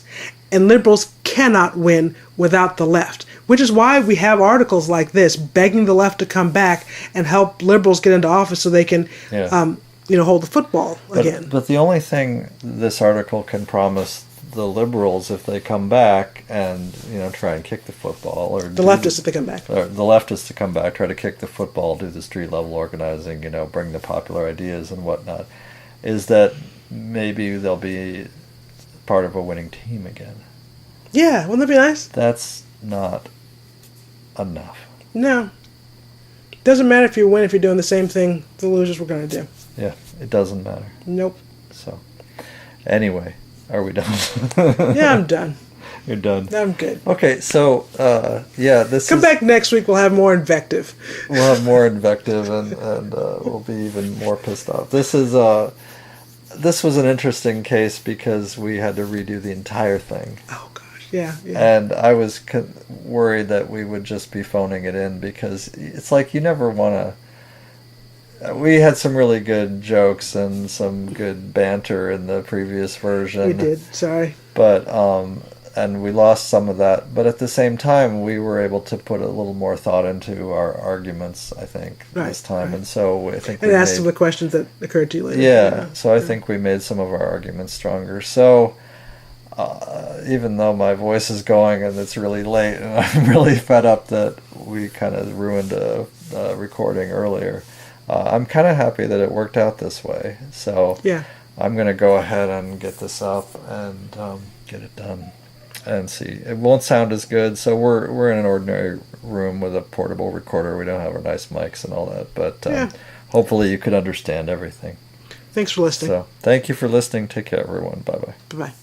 And liberals cannot win without the left, which is why we have articles like this begging the left to come back and help liberals get into office so they can hold the football again. But the only thing this article can promise the liberals, if they come back and try and kick the football, or the leftists if they come back, or the leftists to come back, try to kick the football, do the street level organizing, bring the popular ideas and whatnot, is that maybe they'll be part of a winning team again. Yeah, wouldn't that be nice? That's not enough. No. It doesn't matter if you win if you're doing the same thing the losers were going to do. Yeah, it doesn't matter. Nope. So, anyway, are we done? Yeah, I'm done. You're done. I'm good. Okay, so, Come back next week, we'll have more invective. We'll have more invective, and we'll be even more pissed off. This was an interesting case because we had to redo the entire thing. Oh, gosh. Yeah. And I was worried that we would just be phoning it in because it's like you never want to... We had some really good jokes and some good banter in the previous version. We did, sorry. But, and we lost some of that. But at the same time, we were able to put a little more thought into our arguments, I think, this time. Right. And so I think and ask some of the questions that occurred to you later. Yeah, so I think we made some of our arguments stronger. So... even though my voice is going and it's really late and I'm really fed up that we kind of ruined a recording earlier, I'm kind of happy that it worked out this way. So I'm going to go ahead and get this up and get it done and see. It won't sound as good, so we're in an ordinary room with a portable recorder. We don't have our nice mics and all that, but hopefully you could understand everything. Thanks for listening. So thank you for listening. Take care, everyone. Bye-bye. Bye-bye.